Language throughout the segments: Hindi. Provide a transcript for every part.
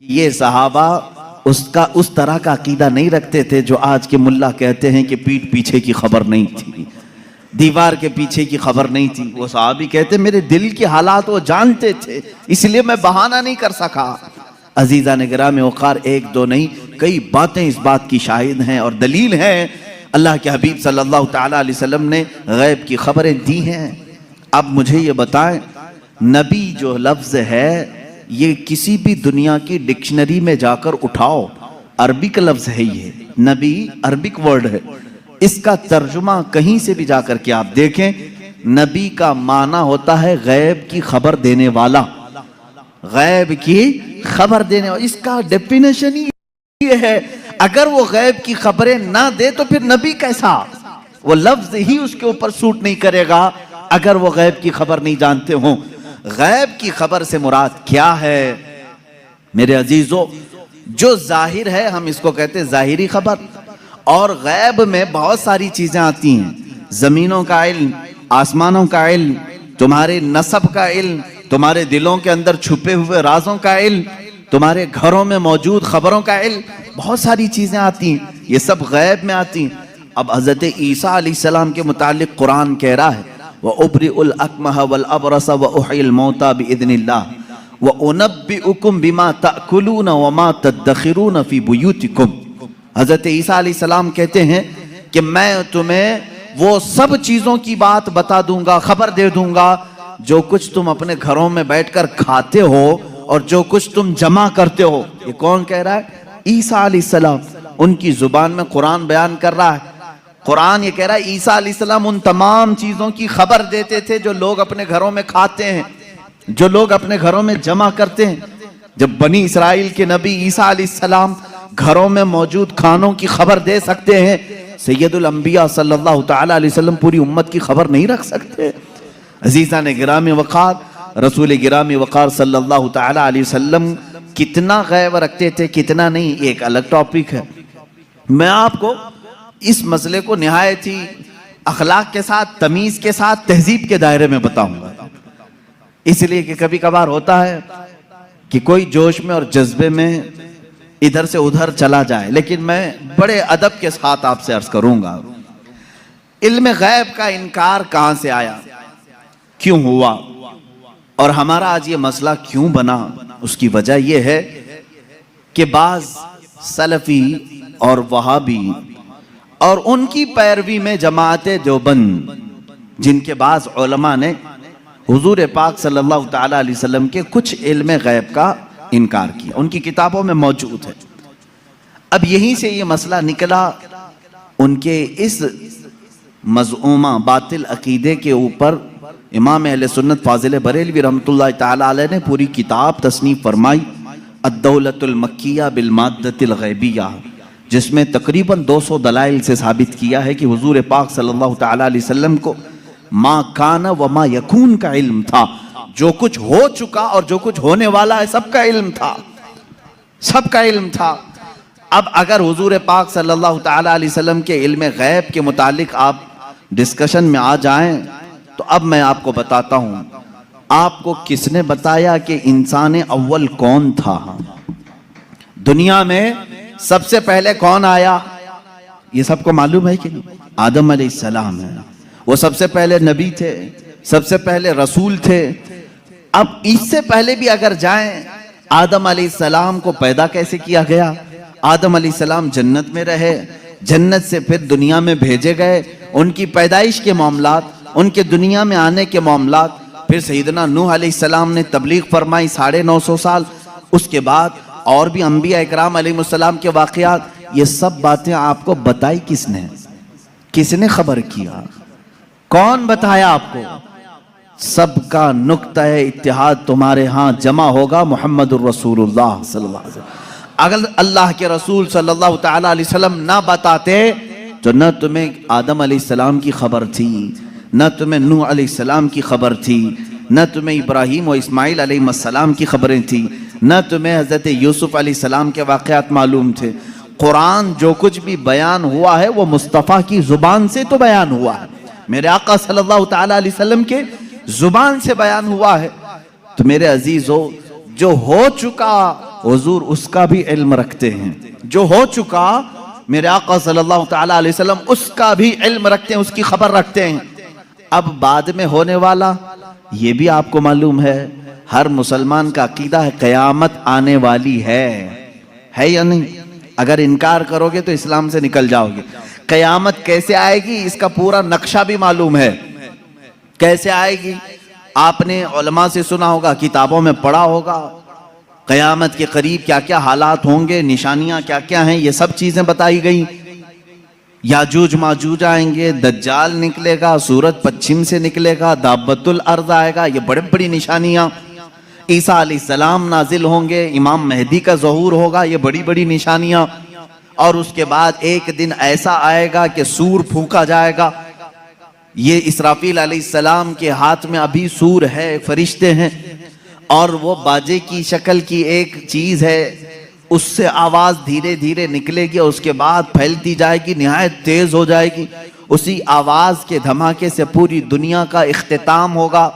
ये सहाबा उसका उस तरह का अकीदा नहीं रखते थे जो आज के मुल्ला कहते हैं कि पीठ पीछे की खबर नहीं थी, दीवार के पीछे की खबर नहीं थी। वो सहाबी कहते मेरे दिल के हालात वो जानते थे, इसलिए मैं बहाना नहीं कर सका। अजीजा ने गिराम वक़ार एक दो नहीं कई बातें इस बात की शाहिद हैं और दलील हैं। अल्लाह के हबीब सल्लल्लाहु ताला अलैहि वसल्लम ने गैब की खबरें दी हैं। अब मुझे ये बताएं, नबी जो लफ्ज़ है ये किसी भी दुनिया की डिक्शनरी में जाकर उठाओ, अरबिक लफ्ज है, ये नबी अरबिक वर्ड है। इसका तर्जुमा कहीं से भी जाकर के आप देखें, नबी का माना होता है गैब की खबर देने वाला, गैब की खबर देने वाला। इसका डेफिनेशन ही ये है, अगर वो गैब की खबरें ना दे तो फिर नबी कैसा? वो लफ्ज ही उसके ऊपर सूट नहीं करेगा अगर वो गैब की खबर नहीं जानते हों। गैब की खबर से मुराद क्या है मेरे अजीजों? जो जाहिर है हम इसको कहते हैं जाहिरी खबर, और गैब में बहुत सारी चीजें आती हैं। जमीनों का इल्म, आसमानों का इल्म, तुम्हारे नसब का इल्म, तुम्हारे दिलों के अंदर छुपे हुए राजों का इल्म, तुम्हारे घरों में मौजूद खबरों का इल्म, बहुत सारी चीजें आती हैं, ये सब गैब में आती हैं। अब हजरत ईसा अलैहिस्सलाम के मुतालिक कुरान कह रहा है व उब्रिउल अकमह वल अबरस व उहिल मौता बिइज़्निल्लाह व उनब्बिउकुम बिमा ताकुलून व मा तदखिरून फी बुयूतिकुम। हजरत ईसा अलैहिस्सलाम कहते हैं कि मैं तुम्हें वो सब चीजों की बात बता दूंगा, खबर दे दूंगा जो कुछ तुम अपने घरों में बैठकर खाते हो और जो कुछ तुम जमा करते हो। ये कौन कह रहा है? ईसा अलैहिस्सलाम। उनकी जुबान में कुरान बयान कर रहा है। कुरान ये कह रहा है ईसा अलैहिस्सलाम उन तमाम चीजों की खबर देते थे जो लोग अपने घरों में खाते हैं, जो लोग अपने घरों में जमा करते हैं। जब बनी इसराइल के नबी ईसा अलैहिस्सलाम घरों में मौजूद खानों की खबर दे सकते हैं, सैयदुल अंबिया सल्लल्लाहु ताला अलैहि वसल्लम पूरी उम्मत की खबर नहीं रख सकते? अजीजा ने गिरामी वक़ार, रसूल गिरामी वक़ार सल्लल्लाहु ताला अलैहि वसल्लम कितना गैब रखते थे कितना नहीं, एक अलग टॉपिक है। मैं आपको इस मसले को निहायत ही अखलाक के साथ, तमीज के साथ, तहजीब के दायरे में बताऊंगा, इसलिए कि कभी कभार होता है कि कोई जोश में और जज्बे में इधर से उधर चला जाए, लेकिन मैं बड़े अदब के साथ आपसे अर्ज करूंगा। इल्म गैब का इनकार कहां से आया, क्यों हुआ, और हमारा आज ये मसला क्यों बना? उसकी वजह यह है कि बाज सलफी और वहाबी और उनकी पैरवी में जमात देवबंद, जिनके बाज उलमा ने हुजूर पाक सल्लल्लाहु ताला अलैहि वसल्लम के कुछ इल्म गैब का इनकार किया, उनकी किताबों में मौजूद है। अब यहीं से ये मसला निकला, उनके इस मज़ऊमा बातिल अकीदे के ऊपर इमाम अहले सुन्नत फाजिल बरेलवी रहमतुल्लाह ताला अलैह ने पूरी किताब तसनीफ फरमाई, अद्दौलतुल मक्किया बिल माद्दतिल गैबिया, जिसमें तकरीबन 200 दलाइल से साबित किया है कि हुजूर पाक सल्लल्लाहु ताला अलैहि वसल्लम को मा काना व मा यकून का इल्म था। जो कुछ हो चुका और जो कुछ होने वाला है सबका इल्म था, सबका इल्म था। अब अगर हुजूर पाक सल्लल्लाहु ताला अलैहि वसल्लम के इल्म गैब के मुतालिक आप डिस्कशन में आ जाएं, तो अब मैं आपको बताता हूं, आपको किसने बताया कि इंसान अव्वल कौन था? दुनिया में सबसे पहले कौन आया? ये सबको मालूम है कि नहीं? आदम अलैहिस्सलाम है। वो सबसे पहले नबी थे, सबसे पहले रसूल थे। अब इससे पहले भी अगर जाएं, आदम अलैहिस्सलाम को पैदा कैसे किया गया? आदम अलैहिस्सलाम जन्नत में रहे, जन्नत से फिर दुनिया में भेजे गए, उनकी पैदाइश के मामलात, उनके दुनिया में आने के मामलात, फिर सैयदना नूह अलैहिस्सलाम ने तबलीग फरमाई 950 साल, उसके बाद और भी अंबिया इकराम अलैहिस्सलाम के वाक़यात। ये सब बातें आपको बताई किसने? किसने खबर किया? कौन बताया आपको? सबका नुक्ता इत्तिहाद तुम्हारे यहाँ जमा होगा मुहम्मदुर रसूलुल्लाह सल्लल्लाहु अलैहि वसल्लम। अगर अल्लाह के रसूल सल्लल्लाहु ताला अलैहि वसल्लम ना बताते तो न तुम्हें आदम अलैहिस्सलाम की खबर थी, न तुम्हें नूह अलैहिस्सलाम की खबर थी, न तुम्हें इब्राहीम और इस्माइल अलैहिस्सलाम की खबरें थी, न तुम्हें हजरत यूसुफ अलैहिस्सलाम के वाक़यात मालूम थे। कुरान जो कुछ भी बयान हुआ है वो मुस्तफ़ा की जुबान से तो बयान हुआ है, मेरे आका सल्लल्लाहु ताला अलैहि वसल्लम के जुबान से बयान हुआ है। तो मेरे अजीजों, जो हो चुका हुजूर उसका भी इल्म रखते हैं। जो हो चुका मेरे आका सल्लल्लाहु तआला अलैहि वसल्लम उसका भी इल्म रखते हैं, उसकी खबर रखते हैं। अब बाद में होने वाला ये भी आपको मालूम है, हर मुसलमान का अकीदा है क़यामत आने वाली है या नहीं? अगर इनकार करोगे तो इस्लाम से निकल जाओगे। क़यामत कैसे आएगी इसका पूरा नक्शा भी मालूम है। कैसे आएगी आपने उलमा से सुना होगा, किताबों में पढ़ा होगा। क़यामत के करीब क्या क्या हालात होंगे, निशानियां क्या क्या हैं, ये सब चीजें बताई गई। याजूज माजूज आएंगे, दज्जाल निकलेगा, सूरज पश्चिम से निकलेगा, दाबतुल अर्द आएगा, ये बड़ी बड़ी निशानियां। ईसा अलैहिस्सलाम नाजिल होंगे, इमाम मेहदी का ज़हूर होगा, ये बड़ी बड़ी निशानियां। और उसके बाद एक दिन ऐसा आएगा कि सूर फूंका जाएगा। ये इसराफील अलैहिस्सलाम के हाथ में अभी सूर है, फरिश्ते हैं, और वो बाजे की शक्ल की एक चीज है, उससे आवाज धीरे धीरे निकलेगी और उसके बाद फैलती जाएगी, निहायत तेज हो जाएगी। उसी आवाज के धमाके से पूरी दुनिया का इख्तिताम होगा।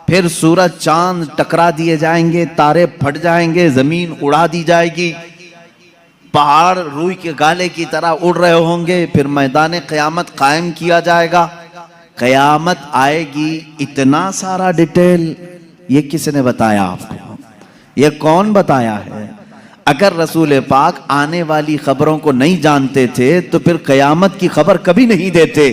फिर सूरज चांद टकरा दिए जाएंगे, तारे फट जाएंगे, जमीन उड़ा दी जाएगी, पहाड़ रूई के गाले की तरह उड़ रहे होंगे। फिर मैदान क़यामत कायम किया जाएगा। क़यामत आएगी, इतना सारा डिटेल ये किसने बताया आपको? ये कौन बताया है? अगर रसूल पाक आने वाली खबरों को नहीं जानते थे तो फिर क़यामत की खबर कभी नहीं देते।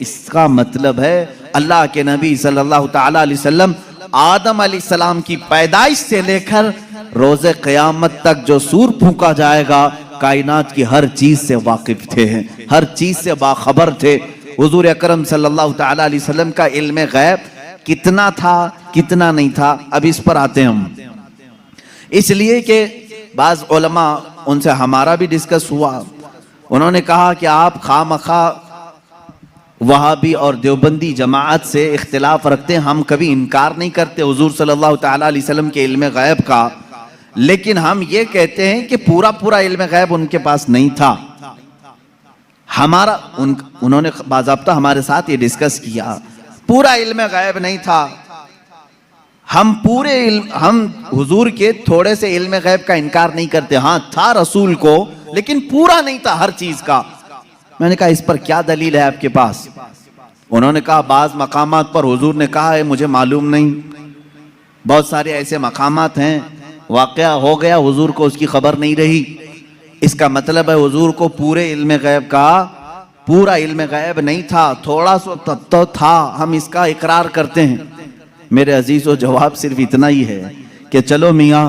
इसका मतलब है अल्लाह के नबी सल्लल्लाहु तआला अलैहि वसल्लम आदम अलैहिस्सलाम की पैदाइश से लेकर रोज़े क़यामत तक जो सूर फूंका जाएगा, कायनात की हर चीज से वाकिफ थे, हर चीज से बाखबर थे। हुजूर अकरम सल्लल्लाहु तआला अलैहि वसल्लम का इल्म गैब कितना था कितना नहीं था, अब इस पर आते हैं हम। इसलिए कि बाज़ उलमा, उनसे हमारा भी डिस्कस हुआ, उन्होंने कहा कि आप खामखा वहाबी और देवबंदी जमाअत से इख्तिलाफ रखते हैं। हम कभी इनकार नहीं करते हुजूर सल्लल्लाहु तआला अलैहि वसल्लम के इल्म गैब का, लेकिन हम ये कहते हैं कि पूरा पूरा इल्म गैब उनके पास नहीं था। उन्होंने बाज़ाब्ता हमारे साथ ये डिस्कस किया, पूरा इल्म गैब नहीं था। हम हुजूर के थोड़े से इल्म गैब का इनकार नहीं करते, हाँ था रसूल को, लेकिन पूरा नहीं था हर चीज का। मैंने कहा इस पर क्या दलील है आपके पास? उन्होंने कहा बाज़ मकामात पर हुजूर ने कहा है मुझे मालूम नहीं। बहुत सारे ऐसे मकामात हैं वाक़या हो गया, हुजूर को उसकी खबर नहीं रही। इसका मतलब है हुजूर को पूरे इल्म गैब का पूरा इल्म गैब नहीं था, थोड़ा सा तो था, हम इसका इकरार करते हैं। मेरे अजीज़ों, जवाब सिर्फ इतना ही है कि चलो मियाँ,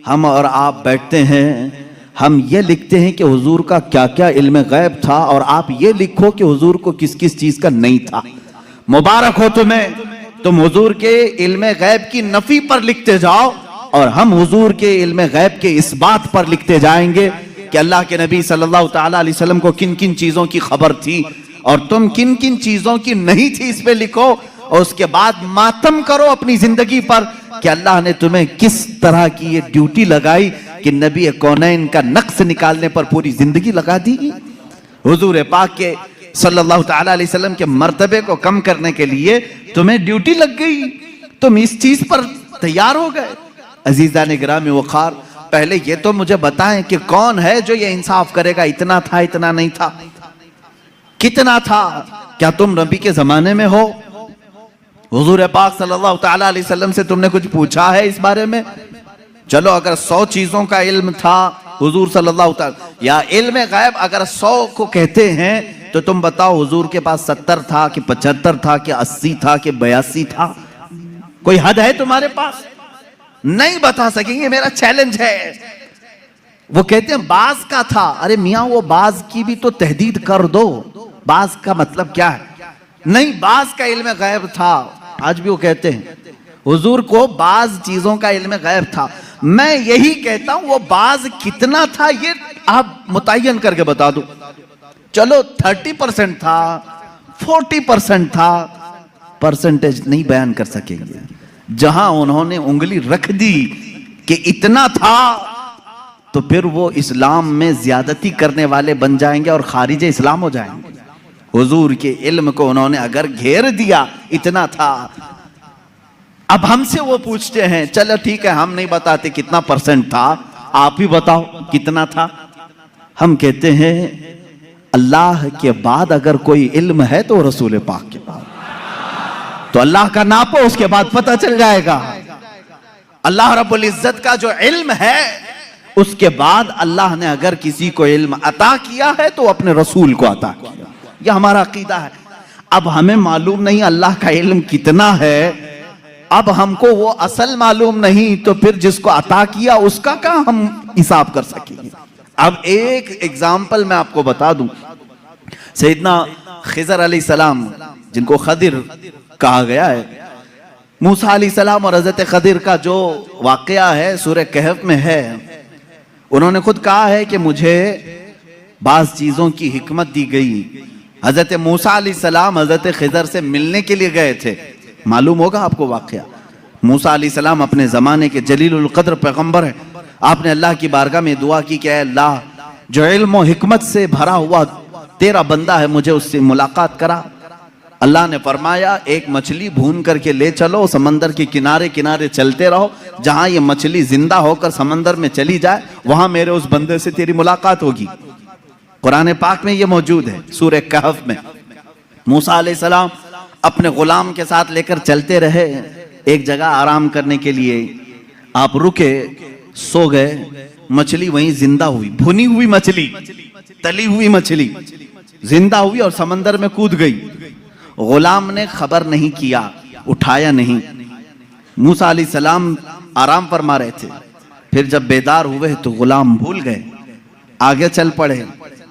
हम और आप बैठते हैं, हम ये लिखते हैं कि हुजूर का क्या क्या इल्म गैब था, और आप ये लिखो कि हुजूर को किस किस चीज का नहीं था। मुबारक हो तुम्हें, तुम हुजूर के इल्म गैब की नफी पर लिखते जाओ और हम हुजूर के इल्म गैब के इस बात पर लिखते जाएंगे कि अल्लाह के नबी सल्लल्लाहु तआला अलैहि वसल्लम को किन किन चीजों की खबर थी और तुम किन किन चीजों की नहीं थी, इस पे लिखो। और उसके बाद मातम करो अपनी जिंदगी पर कि अल्लाह ने तुम्हें किस तरह की ये ड्यूटी लगाई कि नबी कौनैन का नक्श निकालने पर पूरी जिंदगी लगा दी। हुजूर पाक के सल्लल्लाहु तआला अलैहि वसल्लम के मर्तबे को कम करने के लिए तुम्हें ड्यूटी लग गई, तुम इस चीज पर तैयार हो गए। अजीज़ान गिरामी वक़ार, पहले ये तो मुझे बताएं कि कौन है जो ये इंसाफ करेगा इतना था इतना नहीं था, कितना था? क्या तुम नबी के जमाने में हो? हुजूर पाक सल्लल्लाहु तआला अलैहि वसल्लम से तुमने कुछ पूछा है इस बारे में? चलो, अगर 100 चीजों का इल्म था हुजूर सल्लल्लाहु तआला, या इल्म गैब अगर 100 को कहते हैं तो तुम बताओ हुजूर के पास 70 था कि 75 था कि 80 था कि 82 था? कोई हद है तुम्हारे पास? नहीं बता सकेंगे, मेरा चैलेंज है। वो कहते हैं बाज का था। अरे मियाँ, वो बाज की भी तो तहदीद कर दो, बाज का मतलब क्या है? नहीं, बाज का इल्म गैब था। आज भी वो कहते हैं हुजूर को बाज चीजों का इल्म गैब था। मैं यही कहता हूं वो बाज कितना था ये आप मुतय्यन करके बता दो। चलो 30% था, 40% था, परसेंटेज नहीं बयान कर सकेंगे। जहां उन्होंने उंगली रख दी कि इतना था, तो फिर वो इस्लाम में ज्यादती करने वाले बन जाएंगे और खारिज इस्लाम हो जाएंगे। हुजूर के इल्म को उन्होंने अगर घेर दिया इतना था, अब हमसे वो पूछते हैं, चलो ठीक है हम नहीं बताते कितना परसेंट था, आप ही बताओ कितना था। हम कहते हैं अल्लाह के बाद अगर कोई इल्म है तो रसूल पाक के बाद, तो अल्लाह का नापो, उसके बाद पता चल जाएगा। अल्लाह रब्बुल इज्जत का जो इल्म है, उसके बाद अल्लाह ने अगर किसी को इल्म अता किया है तो अपने रसूल को अता किया। यह हमारा अकीदा है। अब हमें मालूम नहीं अल्लाह का इल्म कितना है, अब हमको वो असल मालूम नहीं, तो फिर जिसको अता किया उसका क्या हम हिसाब कर सकेंगे। अब एक एग्जाम्पल मैं आपको बता दूं, सैयदना खिजर अलैहिस्सलाम, जिनको खदिर कहा गया है, मूसा अलैहिस्सलाम और हजरत खदिर का जो वाकया है सूरह कहफ में है। उन्होंने खुद कहा है कि मुझे बाज चीजों की हिकमत दी गई। हजरत मूसा अलैहिस्सलाम हजरत खिजर से मिलने के लिए गए थे, मालूम होगा आपको वाकया। मूसा अलैहिस्सलाम अपने जमाने के जलीलुल कद्र पैगंबर है। आपने अल्लाह की बारगाह में दुआ की कि अल्लाह, जो इल्म और हिकमत से भरा हुआ तेरा बंदा है, मुझे उससे मुलाकात करा। अल्लाह ने फरमाया एक मछली भून करके ले चलो, समंदर के किनारे किनारे चलते रहो, जहां ये मछली जिंदा होकर समंदर में चली जाए वहां मेरे उस बंदे से तेरी मुलाकात होगी। कुरान पाक में ये मौजूद है सूरह कहफ में। मूसा अलैहिस्सलाम अपने गुलाम के साथ लेकर चलते रहे, एक जगह आराम करने के लिए आप रुके, सो गए, मछली वहीं जिंदा हुई, भुनी हुई मछली, तली हुई मछली जिंदा हुई और समंदर में कूद गई। गुलाम ने खबर नहीं किया, उठाया नहीं। मूसा अलैहिस्सलाम आराम फरमा रहे थे, फिर जब बेदार हुए तो गुलाम भूल गए, आगे चल पड़े।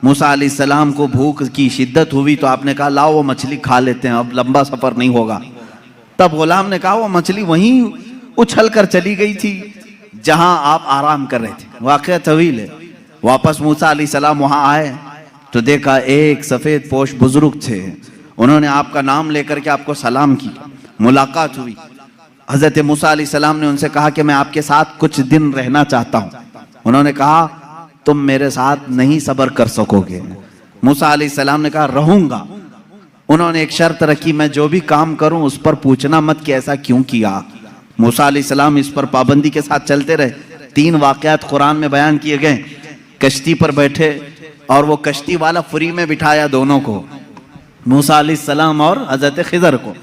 मूसा अलैहिस्सलाम को भूख की शिद्दत हुई तो आपने कहा लाओ वो मछली खा लेते हैं, अब लंबा सफर नहीं होगा। तब गुलाम ने कहा वो मछली वहीं उछल कर चली गई थी जहां आप आराम कर रहे थे। वाकया तवील है। वापस मूसा अलैहिस्सलाम वहां आए तो देखा एक सफेद पोश बुजुर्ग थे, उन्होंने आपका नाम लेकर के आपको सलाम किया, मुलाकात हुई। हजरत मूसा अलैहिस्सलाम ने उनसे कहा कि मैं आपके साथ कुछ दिन रहना चाहता हूं। उन्होंने कहा तुम मेरे साथ नहीं सब्र कर सकोगे। मूसा अलैहिस्सलाम ने कहा रहूंगा। उन्होंने एक शर्त रखी, मैं जो भी काम करूं उस पर पूछना मत कि ऐसा क्यों किया। मूसा अलैहिस्सलाम इस पर पाबंदी के साथ चलते रहे। 3 वाकयात कुरान में बयान किए गए। कश्ती पर बैठे और वो कश्ती वाला फ्री में बिठाया दोनों को, मूसा अलैहिस्सलाम और हजरत खिजर को।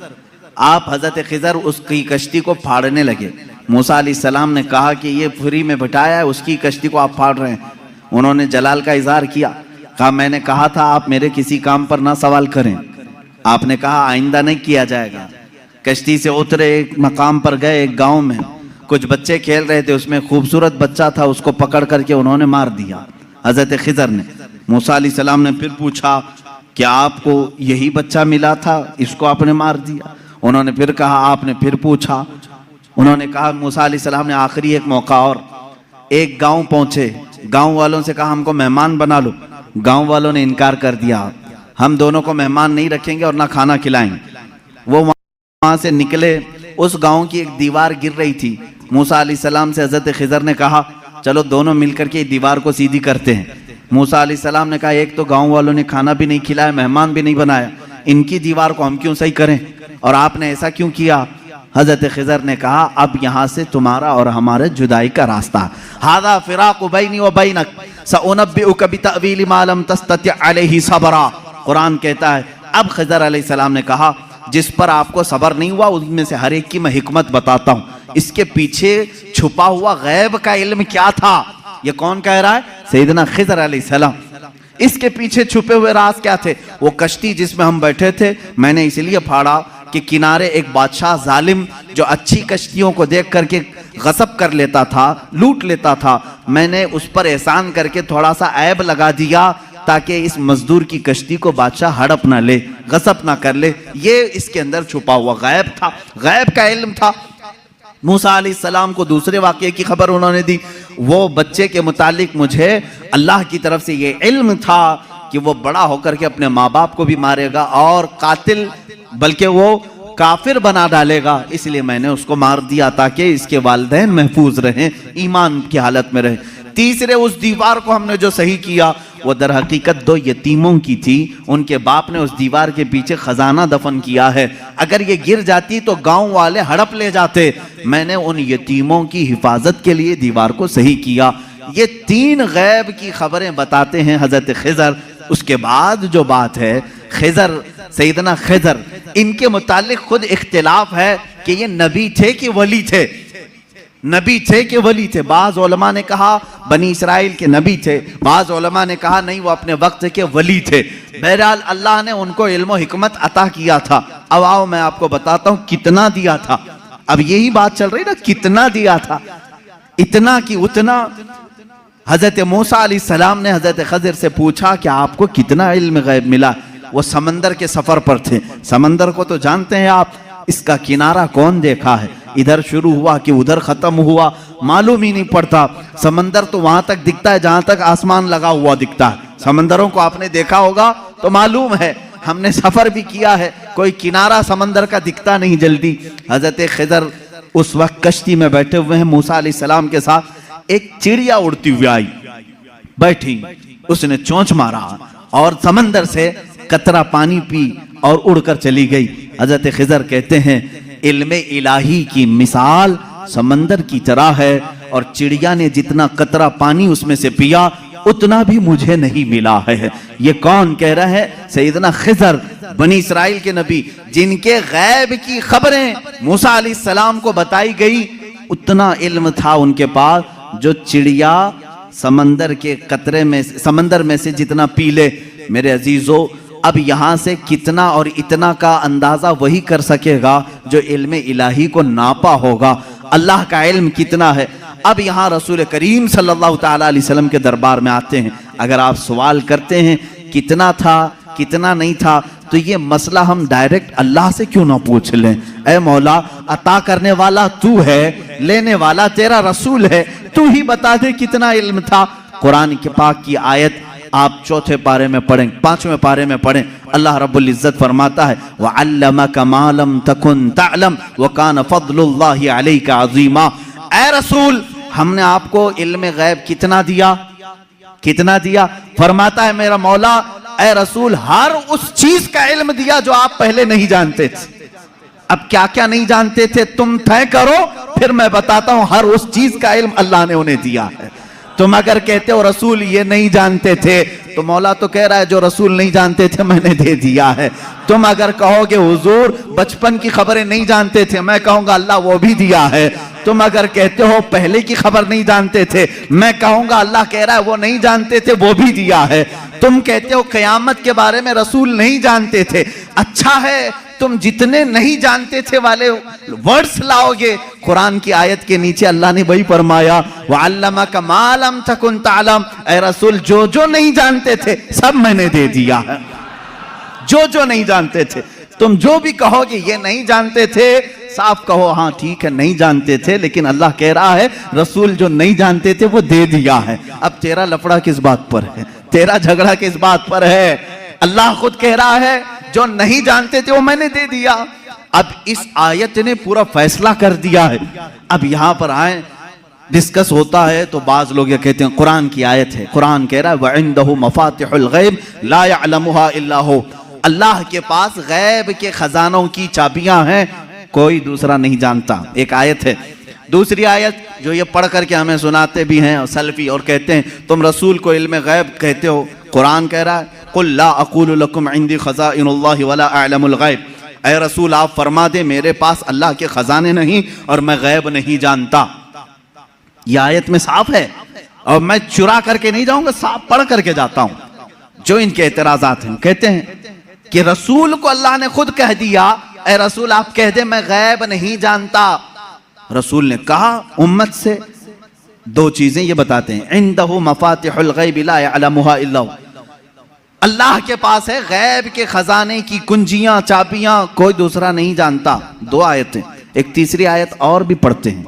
आप हजरत खिजर उसकी कश्ती को फाड़ने लगे। मूसा अलैहिस्सलाम ने कहा कि ये फ्री में बिठाया है, उसकी कश्ती को आप फाड़ रहे हैं। उन्होंने जलाल का इजहार किया, कहा मैंने कहा था आप मेरे किसी काम पर ना सवाल करें। आपने कहा आइंदा नहीं किया जाएगा। कश्ती से उतरे, एक मकाम पर गए, एक गांव में कुछ बच्चे खेल रहे थे, उसमें खूबसूरत बच्चा था, उसको पकड़ करके उन्होंने मार दिया हजरत खिजर ने। मूसा अलैहिस्सलाम ने फिर पूछा क्या आपको यही बच्चा मिला था, इसको आपने मार दिया? उन्होंने फिर कहा, आपने फिर पूछा। उन्होंने कहा मूसा अलैहिस्सलाम ने आखिरी एक मौका और, एक गांव पहुंचे, गांव वालों से कहा हमको मेहमान बना लो। गांव वालों ने इनकार कर दिया, हम दोनों को मेहमान नहीं रखेंगे और ना खाना खिलाएंगे। वो वहां से निकले, उस गांव की एक दीवार गिर रही थी। मूसा अलैहिस्सलाम से हजरत खिजर ने कहा चलो दोनों मिलकर के दीवार को सीधी करते हैं। मूसा अलैहिस्सलाम ने कहा एक तो गांव वालों ने खाना भी नहीं खिलाया, मेहमान भी नहीं बनाया, इनकी दीवार को हम क्यों सही करें, और आपने ऐसा क्यों किया? हजरत खिजर ने कहा अब यहाँ से तुम्हारा और हमारे जुदाई का रास्ता, हादा फिराकु बैनी व बैनक सउनब्बिउक बितअवील मा लम तस्तति अलैहि सबरा। कुरान कहता है अब खिजर अलैहिस्सलाम ने कहा जिस पर आपको सबर नहीं हुआ उनमें से हर एक की मैं हिकमत बताता हूँ। इसके पीछे छुपा हुआ गैब का इल्म क्या था? ये कौन कह रहा है? सैयदना खिजर अलैहिस्सलाम। इसके पीछे छुपे हुए राज क्या थे? वो कश्ती जिसमें हम बैठे थे, मैंने इसलिए फाड़ा कि किनारे एक बादशाह जालिम जो अच्छी कश्तियों को देख करके गसब कर लेता था, लूट लेता था, मैंने उस पर एहसान करके थोड़ा सा ऐब लगा दिया ताकि इस मजदूर की कश्ती को बादशाह हड़प ना ले, गसब ना कर ले। ये इसके अंदर छुपा हुआ गैब था, गैब का इल्म था। मूसा अलैहिस्सलाम को दूसरे वाक़ये की खबर उन्होंने दी। वो बच्चे के मुतालिक मुझे अल्लाह की तरफ से ये इल्म था कि वो बड़ा होकर के अपने माँ बाप को भी मारेगा और कातिल बल्कि वो काफिर बना डालेगा, इसलिए मैंने उसको मार दिया ताकि इसके वालिदैन महफूज रहें, ईमान की हालत में रहे। तीसरे, उस दीवार को हमने जो सही किया वो दर हकीकत 2 यतीमों की थी। उनके बाप ने उस दीवार के पीछे खजाना दफन किया है, अगर ये गिर जाती तो गांव वाले हड़प ले जाते। मैंने उन यतीमों की हिफाजत के लिए दीवार को सही किया। ये 3 गैब की खबरें बताते हैं हजरत खिजर। उसके बाद जो बात है खिजर, सैयदना खिजर, इनके मुतालिक खुद इख्तिलाफ है कि ये नबी थे कि वली थे। नबी थे कि वली थे। बाज़ उलमा ने कहा बनी इसराइल के नबी थे, बाज़ उलमा ने कहा नहीं वो अपने वक्त के वली थे। बहरहाल अल्लाह ने उनको इल्म हिकमत अता किया था। अब आओ मैं आपको बताता हूँ कितना दिया था। अब यही बात चल रही ना, कितना दिया था, इतना कि उतना। हजरत मूसा अलैहिस्सलाम ने हजरत खिजर से पूछा कि आपको कितना इल्म गैब मिला। वो समंदर के सफर पर थे। समंदर को तो जानते हैं आप, इसका किनारा कौन देखा है, इधर शुरू हुआ कि उधर खत्म हुआ, मालूम ही नहीं पड़ता। समंदर तो वहां तक दिखता है जहां तक आसमान लगा हुआ दिखता है। समंदरों को आपने देखा होगा तो मालूम है, हमने सफर भी किया है, कोई किनारा समंदर का दिखता नहीं जल्दी। हजरत खिजर उस वक्त कश्ती में बैठे हुए हैं मूसा अलैहिस्सलाम के साथ। एक चिड़िया उड़ती हुई आई, बैठी, उसने चोंच मारा और समंदर से कतरा पानी पी और उड़कर चली गई। हजरत खिजर कहते हैं इल्मे इलाही की मिसाल समंदर की तरह है, और चिड़िया ने जितना कतरा पानी उसमें से पिया उतना भी मुझे नहीं मिला है। ये कौन कह रहा है? सैयदना खिजर, बनी इसराइल के नबी, जिनके गैब की खबरें मूसा अलैहिस्सलाम को बताई गई। उतना इल्म था उनके पास जो चिड़िया समंदर के कतरे में, समंदर में से जितना पी ले। मेरे अजीजों, अब यहां से कितना और इतना का अंदाजा वही कर सकेगा जो इल्म इलाही को नापा होगा। अल्लाह का इल्म कितना है। अब यहां रसूल करीम सल्लल्लाहु ताला अलैहि वसल्लम के दरबार में आते हैं। अगर आप सवाल करते हैं कितना था कितना नहीं था, तो ये मसला हम डायरेक्ट अल्लाह से क्यों ना पूछ लें? ऐ मौला, अता करने वाला तू है, लेने वाला तेरा रसूल है, तू ही बता दे कितना इल्म था। कुरान के पाक की आयत आप 4 पारे में पढ़ें, 5वें पारे में पढ़ें। अल्लाह रब्बुल इज्जत फरमाता है वअल्लमका मा लम तकुन तअलम व कान फज़लुल्लाहि अलैका अज़ीमा। ऐ रसूल, हमने आपको इल्म गैब कितना दिया, कितना दिया? फरमाता है मेरा मौला, ऐ रसूल, हर उस चीज का इल्म दिया जो आप पहले नहीं जानते थे। अब क्या क्या नहीं जानते थे तुम तय करो, फिर मैं बताता हूं। हर उस चीज का इल्म अल्लाह ने उन्हें दिया है। तुम अगर कहते हो रसूल ये नहीं जानते थे, तो मौला तो कह रहा है जो रसूल नहीं जानते थे मैंने दे दिया है। तुम अगर कहोगे हुजूर बचपन की खबरें नहीं जानते थे, मैं कहूंगा अल्लाह वो भी दिया है। तुम अगर कहते हो पहले की खबर नहीं जानते थे, मैं कहूंगा अल्लाह कह रहा है वो नहीं जानते थे, वो भी दिया है। तुम कहते हो क़यामत के बारे में रसूल नहीं जानते थे, अच्छा है, तुम जितने नहीं जानते थे वाले वर्ड्स लाओगे, कुरान की आयत के नीचे अल्लाह ने वही फरमाया वअल्लमका मा लम तकुन तअलम। ऐ रसूल, जो जो नहीं जानते थे सब मैंने दे दिया है। जो जो नहीं जानते थे, तुम जो भी कहोगे ये नहीं जानते थे, साफ कहो हाँ ठीक है नहीं जानते थे, लेकिन अल्लाह कह रहा है रसूल जो नहीं जानते थे वो दे दिया है। अब तेरा लफड़ा किस बात पर है, तेरा झगड़ा किस बात पर है? अल्लाह खुद कह रहा है जो नहीं जानते थे वो मैंने दे दिया। अब इस आयत ने पूरा फैसला कर दिया है। अब यहां पर आए, डिस्कस होता है तो बाज लोग ये कहते हैं कुरान की आयत है, कुरान कह रहा है वइंदहु मफातिहुल गैब ला यअलमुहा इल्ला हु। अल्लाह के पास गैब के खजानों की चाबियां हैं, कोई दूसरा नहीं जानता। एक आयत है। दूसरी आयत जो ये पढ़ करके हमें सुनाते भी हैं सल्फी और कहते हैं तुम रसूल को इल्म गैब कहते हो, कुरान कह रहा है कुल ला अक़ूलु लकुम इंदी ख़ज़ाइनुल्लाहि वला अअलमुल गैब। ऐ रसूल आप फरमा दे मेरे पास अल्लाह के खजाने नहीं और मैं गैब नहीं जानता। यह आयत में साफ है, और मैं चुरा करके नहीं जाऊंगा, साफ पढ़ करके जाता हूं। जो इनके एतराजात हैं, कहते हैं कि रसूल को अल्लाह ने खुद कह दिया ऐ रसूल आप कह दे मैं गैब नहीं जानता। रसूल ने कहा उम्मत से 2 चीजें ये बताते हैं, इंदहु मफातिहुल गैब ला यअलमुहा इल्ला हु। अल्लाह के पास है गैब के खजाने की कुंजियां चाबियां, कोई दूसरा नहीं जानता। 2 आयतें, एक तीसरी आयत और भी पढ़ते हैं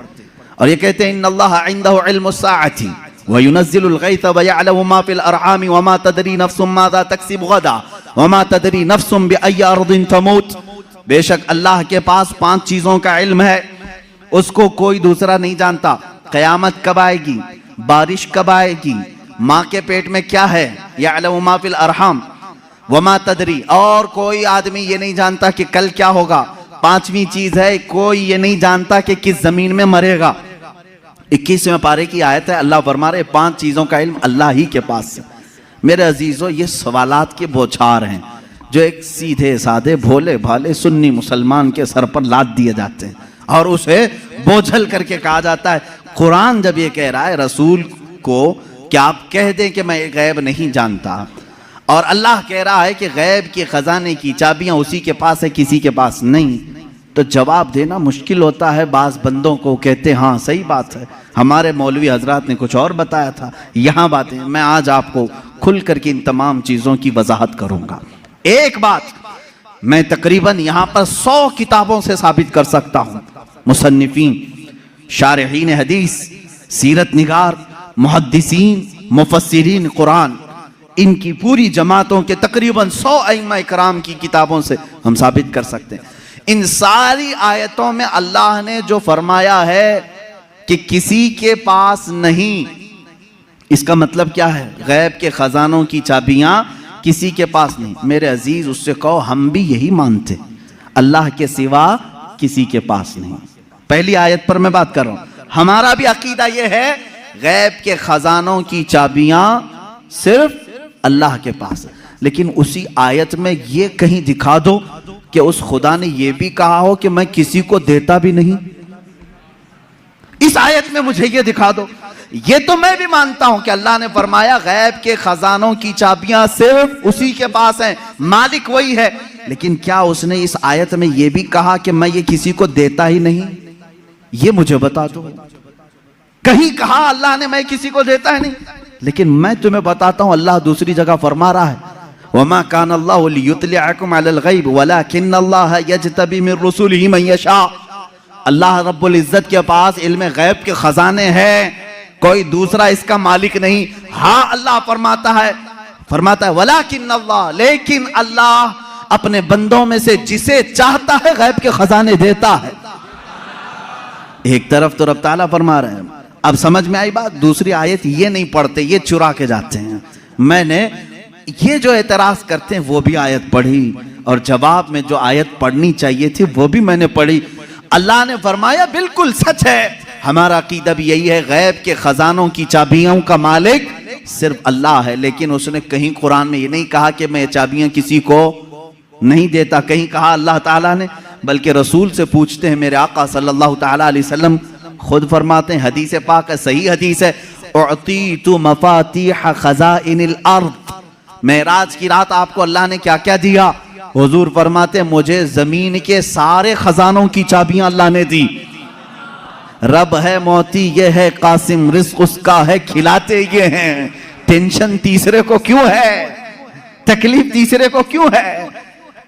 और ये कहते हैं इन्नल्लाह इंदहु इल्मुस साअति व युनज़्ज़िलुल गैथ व यअलमु मा फिल अरहाम व मा तदरी नफ्सुम माज़ा तक्सिबु गदा व मा तदरी नफ्सुम बिअय्यि अर्दिन तमूत। बेशक अल्लाह के पास 5 चीजों का इल्म है, उसको कोई दूसरा नहीं जानता। क़यामत कब आएगी, बारिश कब आएगी, माँ के पेट में क्या है, यअलमु मा फिल अरहम वमा तदरी, और कोई आदमी ये नहीं जानता कि कल क्या होगा। पांचवी चीज है, कोई ये नहीं जानता कि किस जमीन में मरेगा। 21वें पारे की आयत है, अल्लाह फरमा रहे 5 चीजों का इल्म अल्लाह ही के पास है। मेरे अजीजों, ये सवालात के बौछार हैं जो एक सीधे साधे भोले भाले सुन्नी मुसलमान के सर पर लाद दिए जाते हैं और उसे बोझल करके कहा जाता है। कुरान जब ये कह रहा है रसूल को कि आप कह दें कि मैं गैब नहीं जानता, और अल्लाह कह रहा है कि गैब के खजाने की चाबियां उसी के पास है, किसी के पास नहीं, तो जवाब देना मुश्किल होता है। बाज बंदों को कहते हाँ सही बात है, हमारे मौलवी हजरात ने कुछ और बताया था, यहाँ बातें। मैं आज आपको खुल करके इन तमाम चीज़ों की वजाहत करूँगा। एक बात मैं तकरीबन यहाँ पर 100 किताबों से साबित कर सकता हूँ। मुसन्निफीन, शारहीन हदीस, सीरत निगार, मुहद्दिसीन, मुफस्सिरीन कुरान, इनकी पूरी जमातों के तकरीबन 100 अइम्मा इकराम की किताबों से हम साबित कर सकते हैं। इन सारी आयतों में अल्लाह ने जो फरमाया है कि किसी के पास नहीं, इसका मतलब क्या है, गैब के खजानों की चाबियां किसी के पास नहीं। मेरे अजीज, उससे कहो हम भी यही मानते, अल्लाह के सिवा किसी के पास नहीं। पहली आयत पर मैं बात कर रहा हूं, हमारा भी अकीदा यह है गैब के खजानों की चाबियां सिर्फ अल्लाह के पास है। लेकिन उसी आयत में ये कहीं दिखा दो कि उस खुदा ने यह भी कहा हो कि मैं किसी को देता भी नहीं। इस आयत में मुझे ये दिखा दो। ये तो मैं भी मानता हूं कि अल्लाह ने फरमाया गैब के खजानों की चाबियां सिर्फ उसी के पास हैं, मालिक वही है। लेकिन क्या उसने इस आयत में यह भी कहा कि मैं ये किसी को देता ही नहीं? ये मुझे बता दो। कहीं कहा अल्लाह ने मैं किसी को देता ही नहीं? लेकिन मैं तुम्हें बताता हूं, अल्लाह दूसरी जगह फरमा रहा है, वमा कान अल्लाहु लियुत्लिअकुम अलल गैब वलाकिन्नल्लाह यज्तबी मिन रुसुलिही मन यशा। अल्लाह रब्बुल इज्जत के पास इल्म गैब के खजाने हैं, कोई दूसरा इसका मालिक नहीं। हाँ, अल्लाह फरमाता है वलाकिन्नल्लाह, लेकिन अल्लाह अपने बंदों में से जिसे चाहता है गैब के खजाने देता है। एक तरफ तो रब ताला फरमा रहे हैं, अब समझ में आई बात। दूसरी आयत ये नहीं पढ़ते, ये चुरा के जाते हैं। मैंने ये जो एतराज करते हैं वो भी आयत पढ़ी, और जवाब में जो आयत पढ़नी चाहिए थी वो भी मैंने पढ़ी। अल्लाह ने फरमाया बिल्कुल सच है, हमारा अकीदा भी यही है, गैब के खजानों की चाबियों का मालिक सिर्फ अल्लाह है। लेकिन उसने कहीं कुरान में ये नहीं कहा कि मैं ये चाबियां किसी को नहीं देता, कहीं कहा अल्लाह ताला ने, बल्कि रसूल से पूछते हैं। मेरे आका सल्लल्लाहु ताला अलैहि वसल्लम खुद फरमाते हैं, हदीस पाक है, सही हदीस है, उअतीतु मफातीह खज़ाइनिल अर्द। मेराज की रात आपको अल्लाह ने क्या क्या दिया? हुजूर फरमाते हैं, मुझे जमीन के सारे खजानों की चाबियां अल्लाह ने दी। रब है मोती ये है कासिम, रिज़्क़ उसका है खिलाते ये हैं। टेंशन तीसरे को क्यों है? तकलीफ तीसरे को क्यों है?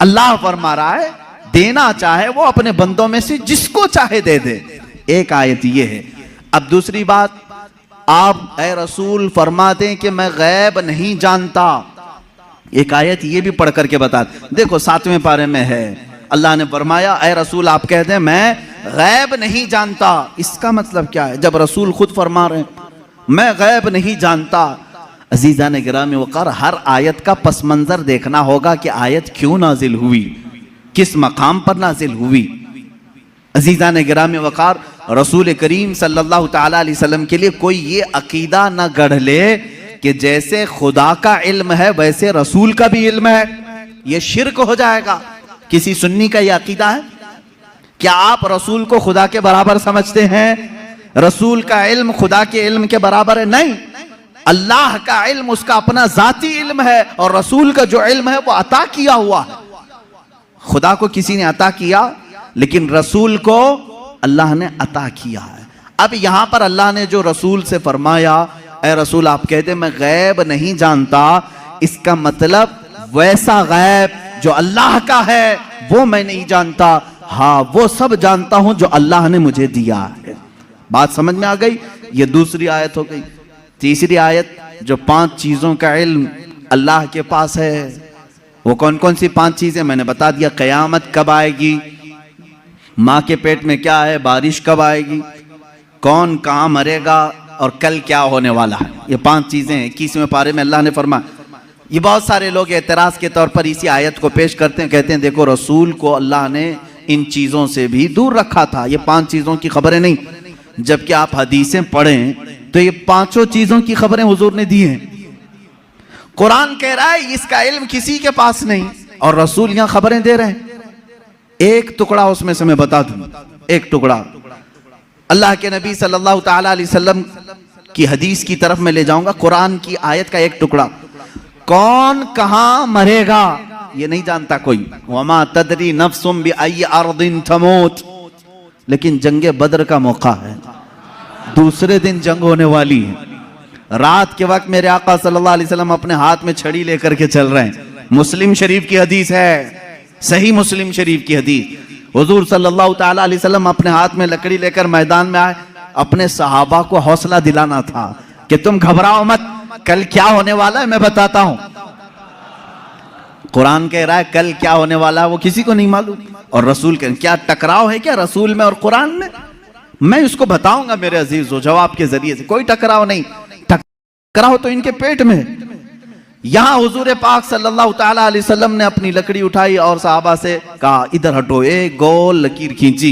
अल्लाह फरमा रहा है देना चाहे वो अपने बंदों में से जिसको चाहे दे दे। एक आयत ये है। अब दूसरी बात, आप ऐ रसूल फरमा दें कि मैं गैब नहीं जानता। एक आयत ये भी पढ़ करके बता, देखो 7वें पारे में है, अल्लाह ने फरमाया ऐ रसूल आप कह दें मैं गैब नहीं जानता। इसका मतलब क्या है? जब रसूल खुद फरमा रहे हैं मैं गैब नहीं जानता। अजीज़ान गिरामी वक़ार, हर आयत का पस मंज़र देखना होगा कि आयत क्यों नाजिल हुई, किस मकाम पर नाजिल हुई। अजीज़ान गिरामी वक़ार, रसूल करीम सल्लल्लाहु ताला अलैहि वसल्लम के लिए कोई ये अकीदा न गढ़ ले कि जैसे खुदा का इल्म है वैसे रसूल का भी इल्म है। ये शिर्क हो जाएगा। किसी सुन्नी का ये अकीदा है? क्या आप रसूल को खुदा के बराबर समझते हैं? रसूल का इल्म खुदा के इल्म के बराबर है? नहीं। अल्लाह का इल्म उसका अपना जाती इल्म है, और रसूल का जो इल्म है वो अता किया हुआ है। खुदा को किसी ने अता किया, लेकिन रसूल को अल्लाह ने अता किया है। अब यहां पर अल्लाह ने जो रसूल से फरमाया ऐ रसूल आप कहते मैं गैब नहीं जानता, इसका मतलब वैसा गैब जो अल्लाह का है वो मैं नहीं जानता, हाँ वो सब जानता हूं जो अल्लाह ने मुझे दिया है। बात समझ में आ गई? ये दूसरी आयत हो गई। तीसरी आयत, जो 5 चीजों का इल्म अल्लाह के पास है, वो कौन कौन सी 5 चीजें मैंने बता दिया। कयामत कब आएगी, माँ के पेट में क्या है, बारिश कब आएगी, कौन कहाँ मरेगा, और कल क्या होने वाला है। ये 5 चीजें 21वें पारे में अल्लाह ने फरमाया। ये बहुत सारे लोग एतराज के तौर पर इसी आयत को पेश करते हैं, कहते हैं देखो रसूल को अल्लाह ने इन चीजों से भी दूर रखा था, ये 5 चीजों की खबरें नहीं। जबकि आप हदीसें पढ़ें तो ये 5 चीजों की खबरें हुजूर ने दी हैं। कुरान कह रहा है इसका इल्म किसी के पास नहीं, और रसूल यहां खबरें दे रहे हैं। एक टुकड़ा उसमें से मैं बता दूं, एक टुकड़ा अल्लाह के नबी सल्लल्लाहु ताला अलैहि वसल्लम की हदीस की तरफ मैं ले जाऊंगा। कुरान की आयत का एक टुकड़ा, कौन कहां मरेगा ये नहीं जानता कोई। वमा तदरी नफ्सुम बिअय्यि अर्दिन तमूत, लेकिन जंगे बद्र का मौका है, दूसरे दिन जंग होने वाली है। रात के वक्त मेरे आका सल्लल्लाहु अलैहि वसल्लम अपने हाथ में छड़ी लेकर के चल रहे हैं। मुस्लिम शरीफ की हदीस है, सही मुस्लिम शरीफ की हदीस। हुजूर सल्लल्लाहु ताला अलैहि वसल्लम अपने हाथ में लकड़ी लेकर मैदान में आए। अपने सहाबा को हौसला दिलाना था कि तुम घबराओ मत, कल क्या होने वाला है मैं बताता हूं। कुरान कह रहा है कल क्या होने वाला है वो किसी को नहीं मालूम, और रसूल कह क्या टकराव है क्या रसूल में और कुरान में? मैं इसको बताऊंगा मेरे अजीजों जवाब के जरिए से। कोई टकराव नहीं, टकराव तो इनके पेट में। यहां हुजूर पाक सल्लल्लाहु ताला अलैहि वसल्लम ने अपनी लकड़ी उठाई और सहाबा से कहा इधर हटो, एक गोल लकीर खींची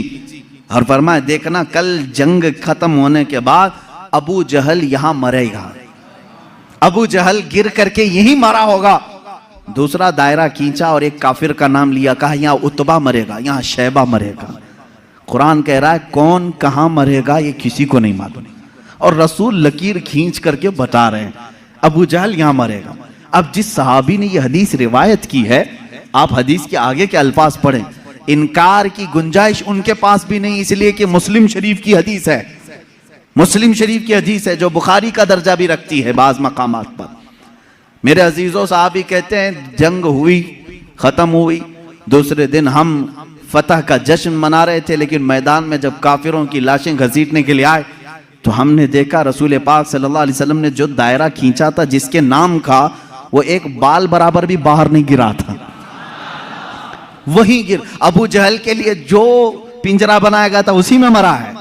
और फरमाया देखना कल जंग खत्म होने के बाद अबू जहल यहां मरेगा, अबू जहल गिर करके यहीं मरा होगा। दूसरा दायरा खींचा और एक काफिर का नाम लिया, कहा यहां उतबा मरेगा, यहां शैबा मरेगा। कुरान कह रहा है कौन कहां मरेगा ये किसी को नहीं मालूम, और रसूल लकीर खींच करके बता रहे हैं अबू जहल यहां मरेगा। अब जिस सहाबी ने ये हदीस रिवायत की है, आप हदीस के आगे के अल्फाज पढ़ें, इनकार की गुंजाइश उनके पास भी नहीं, इसलिए कि मुस्लिम शरीफ की हदीस है, मुस्लिम शरीफ की हदीस है जो बुखारी का दर्जा भी रखती है बाज मकामात पर। मेरे अजीजों साहबी कहते हैं जंग हुई, खत्म हुई, दूसरे दिन हम फतह का जश्न मना रहे थे, लेकिन मैदान में जब काफिरों की लाशें घसीटने के लिए आए तो हमने देखा रसूल पाक सल्लल्लाहु अलैहि वसल्लम ने जो दायरा खींचा था जिसके नाम का, वो एक बाल बराबर भी बाहर नहीं गिरा था, वही गिर। अबू जहल के लिए जो पिंजरा बनाया गया था उसी में मरा है।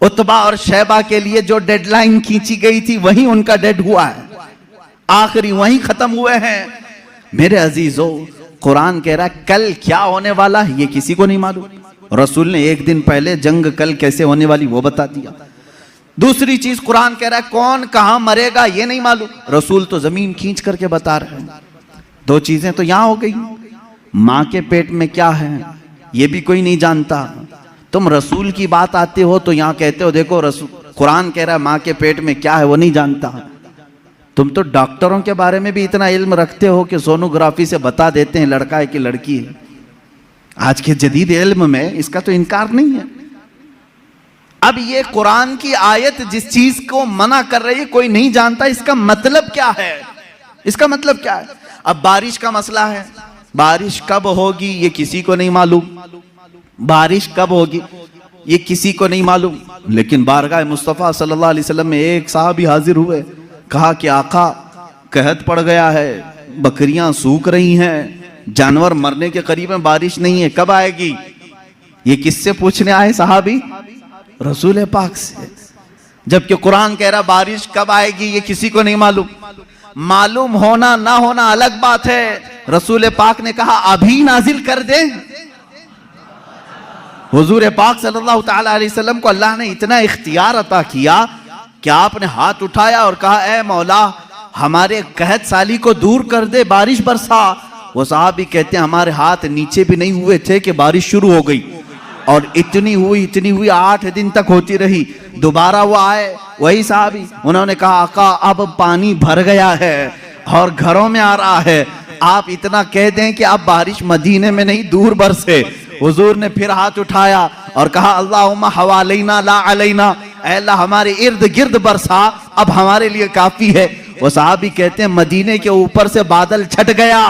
उतबा और शैबा के लिए जो डेडलाइन खींची गई थी वही उनका डेड हुआ है, आखिरी वही खत्म हुए हैं। मेरे अजीजों कुरान कह रहा है कल क्या होने वाला है ये किसी को नहीं मालूम। रसूल ने एक दिन पहले जंग कल कैसे होने वाली वो बता दिया। दूसरी चीज कुरान कह रहा है कौन कहां मरेगा ये नहीं मालूम, रसूल तो जमीन खींच करके बता रहे हैं। 2 चीजें तो यहां हो गई, मां के पेट में क्या है ये भी कोई नहीं जानता। तुम रसूल की बात आते हो तो यहां कहते हो देखो रसूल, कुरान कह रहा है मां के पेट में क्या है वो नहीं जानता। तुम तो डॉक्टरों के बारे में भी इतना इल्म रखते हो कि सोनोग्राफी से बता देते हैं लड़का है कि लड़की है। आज के जदीद इल्म में इसका तो इनकार नहीं है। अब ये कुरान की आयत जिस चीज को मना कर रही है कोई नहीं जानता, इसका मतलब क्या है, इसका मतलब क्या है? अब बारिश का मसला है, बारिश कब होगी ये किसी को नहीं मालूम, बारिश कब होगी ये किसी को नहीं मालूम। लेकिन बारगाह मुस्तफ़ा सल्लल्लाहु अलैहि वसल्लम में एक साहबी हाजिर हुए, कहा कि आका कहत पड़ गया है, बकरियां सूख रही हैं, जानवर मरने के करीब में, बारिश नहीं है, कब आएगी? ये किससे पूछने आए साहबी? रसूल पाक से। जबकि कुरान कह रहा बारिश कब आएगी ये किसी को नहीं मालूम। मालूम होना ना होना अलग बात है। रसूल पाक ने कहा अभी नाजिल कर दे। हुजूर पाक सल्लल्लाहु ताला अलैहि वसल्लम को अल्लाह ने इतना इख्तियार अता किया कि आपने हाथ उठाया और कहा ए मौला हमारे कहत साली को दूर कर दे, बारिश बरसा। वो साहब भी कहते हैं हमारे हाथ नीचे भी नहीं हुए थे कि बारिश शुरू हो गई, और इतनी हुई 8 दिन तक होती रही। दोबारा वो आए वही साहबी, उन्होंने कहा आका अब पानी भर गया है और घरों में आ रहा है, आप इतना कह दें कि अब बारिश मदीने में नहीं दूर बरसे। हुजूर ने फिर हाथ उठाया और कहा अल्लाहुम्मा हवालैना ला अलैना, ऐ अल्लाह हमारे इर्द गिर्द बरसा, अब हमारे लिए काफी है। वो साहबी कहते हैं मदीने के ऊपर से बादल छट गया,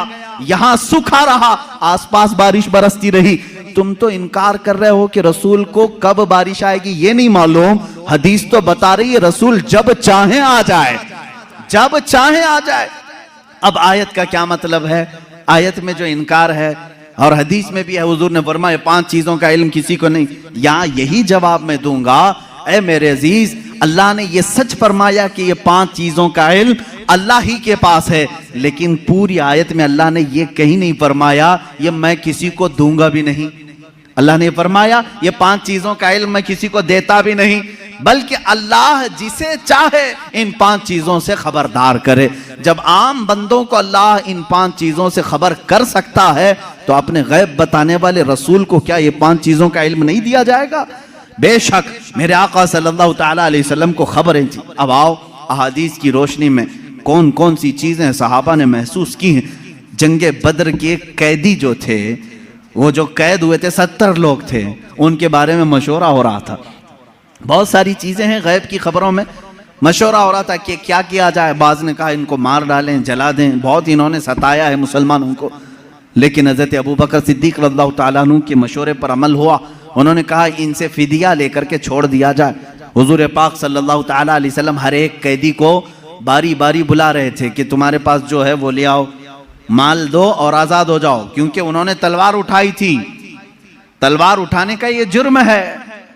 यहां सूखा रहा, आसपास बारिश बरसती रही। तुम तो इनकार कर रहे हो कि रसूल को कब बारिश आएगी ये नहीं मालूम। हदीस तो बता रही है रसूल जब चाहे आ जाए, जब चाहे आ जाए। अब आयत का क्या मतलब है? आयत में जो इनकार है और हदीस में भी है, हुजूर ने फरमाया 5 चीजों का इल्म किसी को नहीं। यहां यही जवाब मैं दूंगा, ऐ मेरे अजीज अल्लाह ने ये सच फरमाया कि ये 5 चीजों का इल्म अल्लाह ही के पास है, लेकिन पूरी आयत में अल्लाह ने ये कहीं नहीं फरमाया ये मैं किसी को दूंगा भी नहीं। अल्लाह ने फरमाया ये 5 चीजों का इल्म मैं किसी को देता भी नहीं, बल्कि अल्लाह जिसे चाहे इन 5 चीजों से खबरदार करे। जब आम बंदों को अल्लाह इन 5 चीजों से खबर कर सकता है तो अपने गैब बताने वाले रसूल को क्या ये 5 चीजों का इल्म नहीं दिया जाएगा? बेशक मेरे आका सल्लल्लाहु ताला अलैहि वसल्लम को खबरें थी। अब आओ अहादीस की रोशनी में कौन कौन सी चीजें सहाबा ने महसूस की हैं। जंगे बद्र के कैदी जो थे, वो जो कैद हुए थे 70 लोग थे, उनके बारे में मशवरा हो रहा था। बहुत सारी चीजें हैं गैब की खबरों में, मशवरा हो रहा था कि क्या किया जाए। बाज ने कहा इनको मार डालें, जला दें, बहुत इन्होंने सताया है मुसलमानों को। लेकिन हज़रत अबू बकर सिद्दीक़ रज़ियल्लाहु ताला अन्हु के मशवरे पर अमल हुआ। उन्होंने कहा इनसे फिदिया लेकर के छोड़ दिया जाए। हुजूर पाक सल्लल्लाहु ताला अलैहि वसल्लम हर एक कैदी को बारी बारी बुला रहे थे कि तुम्हारे पास जो है वो ले आओ, माल दो और आज़ाद हो जाओ, क्योंकि उन्होंने तलवार उठाई थी। तलवार उठाने का ये जुर्म है,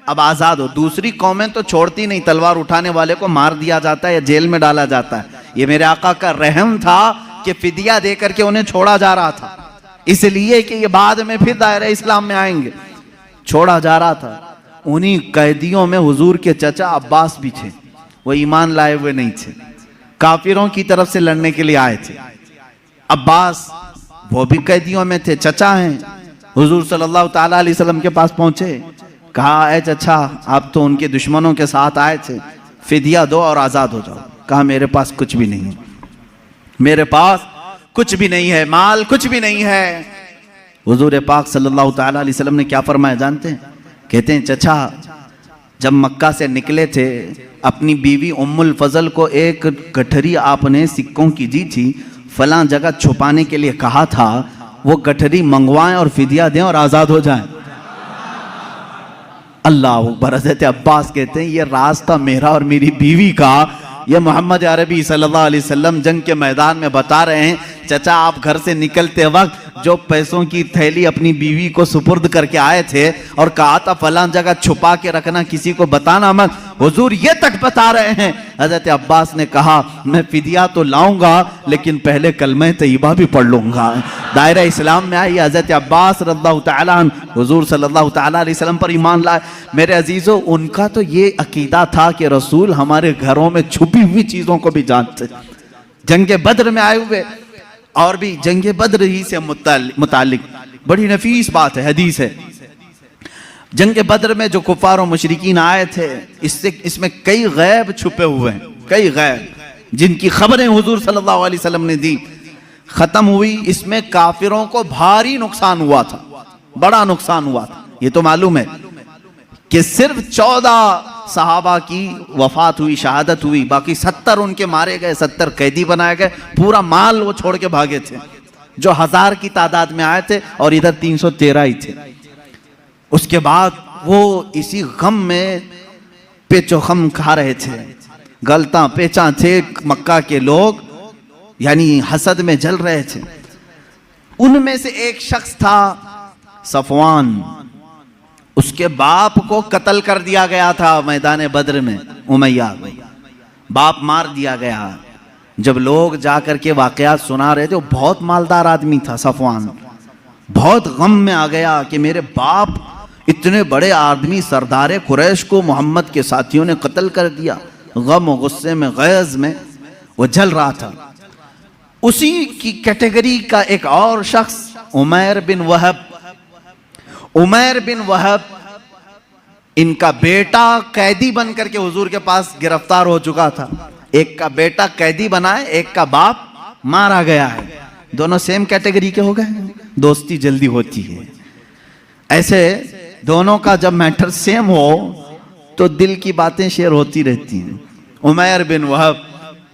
अब आज़ाद हो। दूसरी कौमें तो छोड़ती नहीं, तलवार उठाने वाले को मार दिया जाता है या जेल में डाला जाता है। ये मेरे आका का रहम था कि फिदिया दे करके उन्हें छोड़ा जा रहा था, इसलिए कि ये बाद में फिर दायरा इस्लाम में आएंगे, छोड़ा जा रहा था। उन्हीं कैदियों में हुजूर के चचा अब्बास भी थे। वो ईमान लाए हुए नहीं थे, काफिरों की तरफ से लड़ने के लिए आए थे। अब्बास वो भी कैदियों में थे, चचा हैं। हुजूर सल्लल्लाहु ताला अलैहि वसल्लम के पास पहुंचे, कहा ऐ चचा आप तो उनके दुश्मनों के साथ आए थे, फिदिया दो और आज़ाद हो जाओ। कहा मेरे पास कुछ भी नहीं है, मेरे पास कुछ भी नहीं है, माल कुछ भी नहीं है। हुजूर पाक सल्लल्लाहु ताला अलैहि वसल्लम ने क्या फरमाया जानते हैं? कहते हैं चचा जब मक्का से निकले थे अपनी बीवी उम्मुल फजल को एक गठरी आपने सिक्कों की दी थी, फलां जगह छुपाने के लिए कहा था, वो गठरी मंगवाएं और फिदिया दें और आज़ाद हो जाएं। अल्लाह अकबर। हज़रत अब्बास कहते हैं ये राज था मेरा और मेरी बीवी का, ये मोहम्मद अरबी सल्लल्लाहु अलैहि वसल्लम जंग के मैदान में बता रहे हैं। चचा आप घर से निकलते वक्त जो पैसों की थैली अपनी बीवी को सुपुर्द करके आए थे और कहा था फलां जगह छुपा के रखना, किसी को बताना मत, हुजूर ये तक बता रहे हैं। हज़रत अब्बास ने कहा मैं फिदिया तो लाऊंगा लेकिन पहले कलमे तैयबा भी पढ़ लूंगा। दायरा इस्लाम में आई हज़रत अब्बास रज़ियल्लाहु ताला अन्हु हुजूर सल्लल्लाहु ताला अलैहि वसल्लम पर ईमान लाए। मेरे अजीज़ों उनका तो ये अकीदा था कि रसूल हमारे घरों में छुपी हुई चीज़ों को भी जानते। जंगे बद्र में आए हुए और भी जंगे बद्र ही से मुतालिक बड़ी नफीस बात है, हदीस है। जंगे बद्र में जो कुफार और मुशरिकीन आए थे, इसमें कई गैब छुपे हुए हैं, कई गैब जिनकी खबरें हुजूर सल्लल्लाहु अलैहि वसल्लम ने दी। खत्म हुई, इसमें काफिरों को भारी नुकसान हुआ था, बड़ा नुकसान हुआ था। ये तो मालूम है कि सिर्फ 14 सहाबा की वफात हुई, शहादत हुई, बाकी 70 उनके मारे गए, 70 कैदी बनाए गए, पूरा माल वो छोड़ के भागे थे। जो 1000 की तादाद में आए थे और इधर 313 ही थे। उसके बाद वो इसी गम में पेचोखम खा रहे थे, गलता पेचा थे मक्का के लोग, यानी हसद में जल रहे थे। उनमें से एक शख्स था सफवान, उसके बाप को कत्ल कर दिया गया था मैदान बद्र में, उमैया बाप मार दिया गया। जब लोग जाकर के वाकयात सुना रहे थे, वो बहुत मालदार आदमी था सफवान, बहुत गम में आ गया कि मेरे बाप इतने बड़े आदमी सरदार कुरैश को मोहम्मद के साथियों ने कत्ल कर दिया। गम और गुस्से में, गैज़ में वो जल रहा था। उसी की कैटेगरी का एक और शख्स उमैर बिन वहब, उमैर बिन वहब इनका बेटा कैदी बन करके हुजूर के पास गिरफ्तार हो चुका था। एक का बेटा कैदी बना है, एक का बाप मारा गया है। दोनों सेम कैटेगरी के हो गए, दोस्ती जल्दी होती है। ऐसे दोनों का जब मैटर सेम हो तो दिल की बातें शेयर होती रहती हैं। उमैर बिन वहब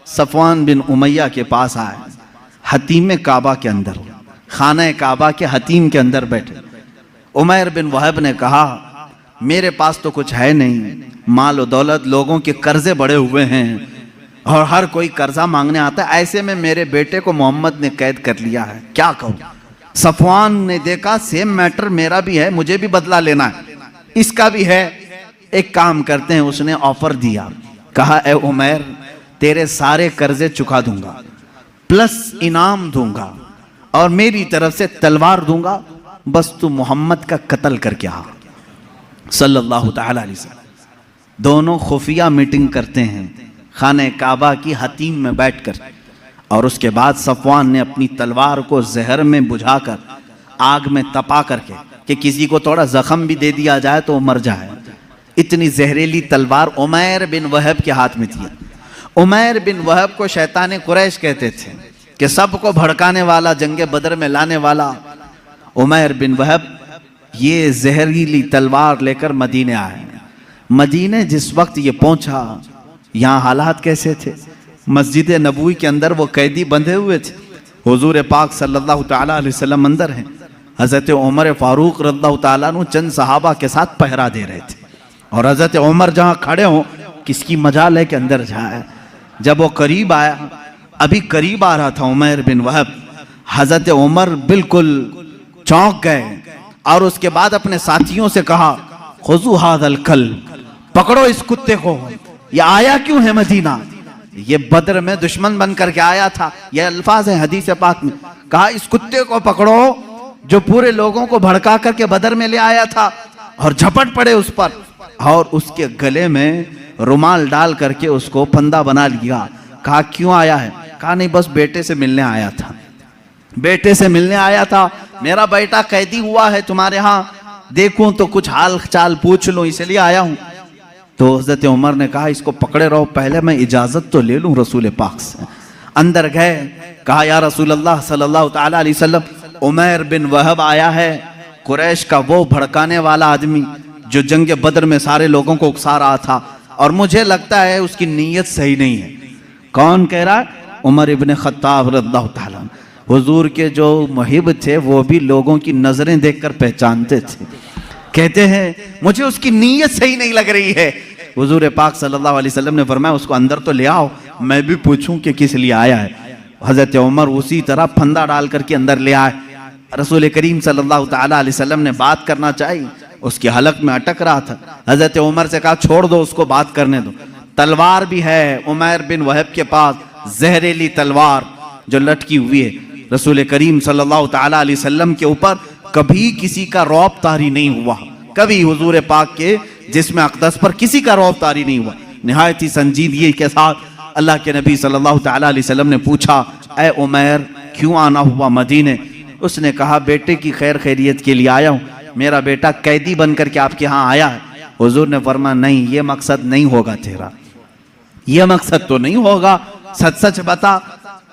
सफवान बिन उमैया के पास आए, हतीम काबा के अंदर, खाना काबा के हतीम के अंदर बैठे। उमैर बिन वहब ने कहा मेरे पास तो कुछ है नहीं, माल और दौलत, लोगों के कर्जे बड़े हुए हैं और हर कोई कर्जा मांगने आता है, ऐसे में मेरे बेटे को मोहम्मद ने कैद कर लिया है, क्या कहूँ। सफवान ने देखा सेम मैटर मेरा भी है, मुझे भी बदला लेना है, इसका भी है, एक काम करते हैं। उसने ऑफर दिया, कहा ए उमैर, तेरे सारे कर्जे चुका दूंगा, प्लस इनाम दूंगा और मेरी तरफ से तलवार दूंगा, बस तू मोहम्मद का कत्ल करके आ। सल्लल्लाहु तआला अलैहि वसल्लम दोनों खुफिया मीटिंग करते हैं खाने काबा की हतीम में बैठकर, और उसके बाद सफवान ने अपनी तलवार को जहर में बुझाकर आग में तपा करके कि किसी को थोड़ा जख्म भी दे दिया जाए तो वो मर जाए, इतनी जहरीली तलवार उमैर बिन वहब के हाथ में थी। उमैर बिन वहब को शैतान कुरैश कहते थे कि सबको भड़काने वाला, जंगे बदर में लाने वाला। उमैर बिन वहब ये जहरीली तलवार लेकर मदीने आए। मदीने जिस वक्त ये पहुंचा, यहाँ हालात कैसे थे? मस्जिद नबवी के अंदर वो कैदी बंधे हुए थे, हुजूर पाक सल्लल्लाहु तआला अलैहि वसल्लम अंदर हैं, हज़रत उमर फारूक रज़ियल्लाहु ताला अन्हु चंद सहाबा के साथ पहरा दे रहे थे, और हज़रत उमर जहाँ खड़े हों किसकी मजाल है कि अंदर जाए। जब वो करीब आया, अभी करीब आ रहा था उमैर बिन वहब, हज़रत उमर बिल्कुल चौंक गए और उसके बाद अपने साथियों से कहा, खुज़ू हाज़ल कल्ब, पकड़ो इस कुत्ते को, ये आया क्यों है मदीना? ये बदर में दुश्मन बन करके आया था, ये अल्फाज है हदीस पाक में। कहा इस कुत्ते को पकड़ो जो पूरे लोगों को भड़का करके बदर में ले आया था, और झपट पड़े उस पर और उसके गले में रुमाल डाल करके उसको फंदा बना लिया। कहा क्यों आया है? कहा नहीं, बस बेटे से मिलने आया था, बेटे से मिलने आया था, मेरा बेटा कैदी हुआ है तुम्हारे यहाँ, देखूं तो कुछ हाल चाल पूछ लूं, इसलिए आया हूं। तो हज़रत उमर ने कहा इसको पकड़े रहो, पहले मैं इजाजत तो ले लूं रसूल पाक से। अंदर गए, कहा या रसूल अल्लाह सल्लल्लाहु तआला अलैहि वसल्लम, उमैर बिन वहब आया है, कुरैश का वो भड़काने वाला आदमी जो जंग बदर में सारे लोगों को उकसा रहा था, और मुझे लगता है उसकी नीयत सही नहीं है। कौन कह रहा है? उमर इब्न खत्ताब रज़ियल्लाहु ताला। हुजूर के जो मुहिब थे वो भी लोगों की नजरें देखकर पहचानते थे। कहते हैं मुझे उसकी नीयत सही नहीं लग रही है। हुजूर पाक सल्लल्लाहु अलैहि वसल्लम ने फरमाया उसको अंदर तो ले आओ, मैं भी पूछूं कि किस लिए आया है। हजरत उमर उसी तरह फंदा डाल करके अंदर ले आए। रसूल करीम सल्लल्लाहु तआला अलैहि वसल्लम ने बात करना चाहिए, उसके हलक में अटक रहा था। हजरत उमर से कहा छोड़ दो उसको, बात करने दो। तलवार भी है उमैर बिन वहब के पास, जहरीली तलवार जो लटकी हुई है। रसूल करीम सल्लल्लाहु तआला अलैहि वसल्लम के ऊपर कभी किसी का रौब तारी नहीं हुआ, कभी हुजूर पाक के जिस्म अक़दस पर किसी का रौब तारी नहीं हुआ। निहायत ही संजीदगी के साथ अल्लाह के नबी सल्लल्लाहु तआला अलैहि वसल्लम ने पूछा, ए उमैर क्यों आना हुआ मदीने? उसने कहा बेटे की खैर खैरियत के लिए आया हूँ, मेरा बेटा कैदी बन करके आपके यहाँ आया है। हुजूर ने फरमाया नहीं, ये मकसद नहीं होगा तेरा, ये मकसद तो नहीं होगा, सच सच बता।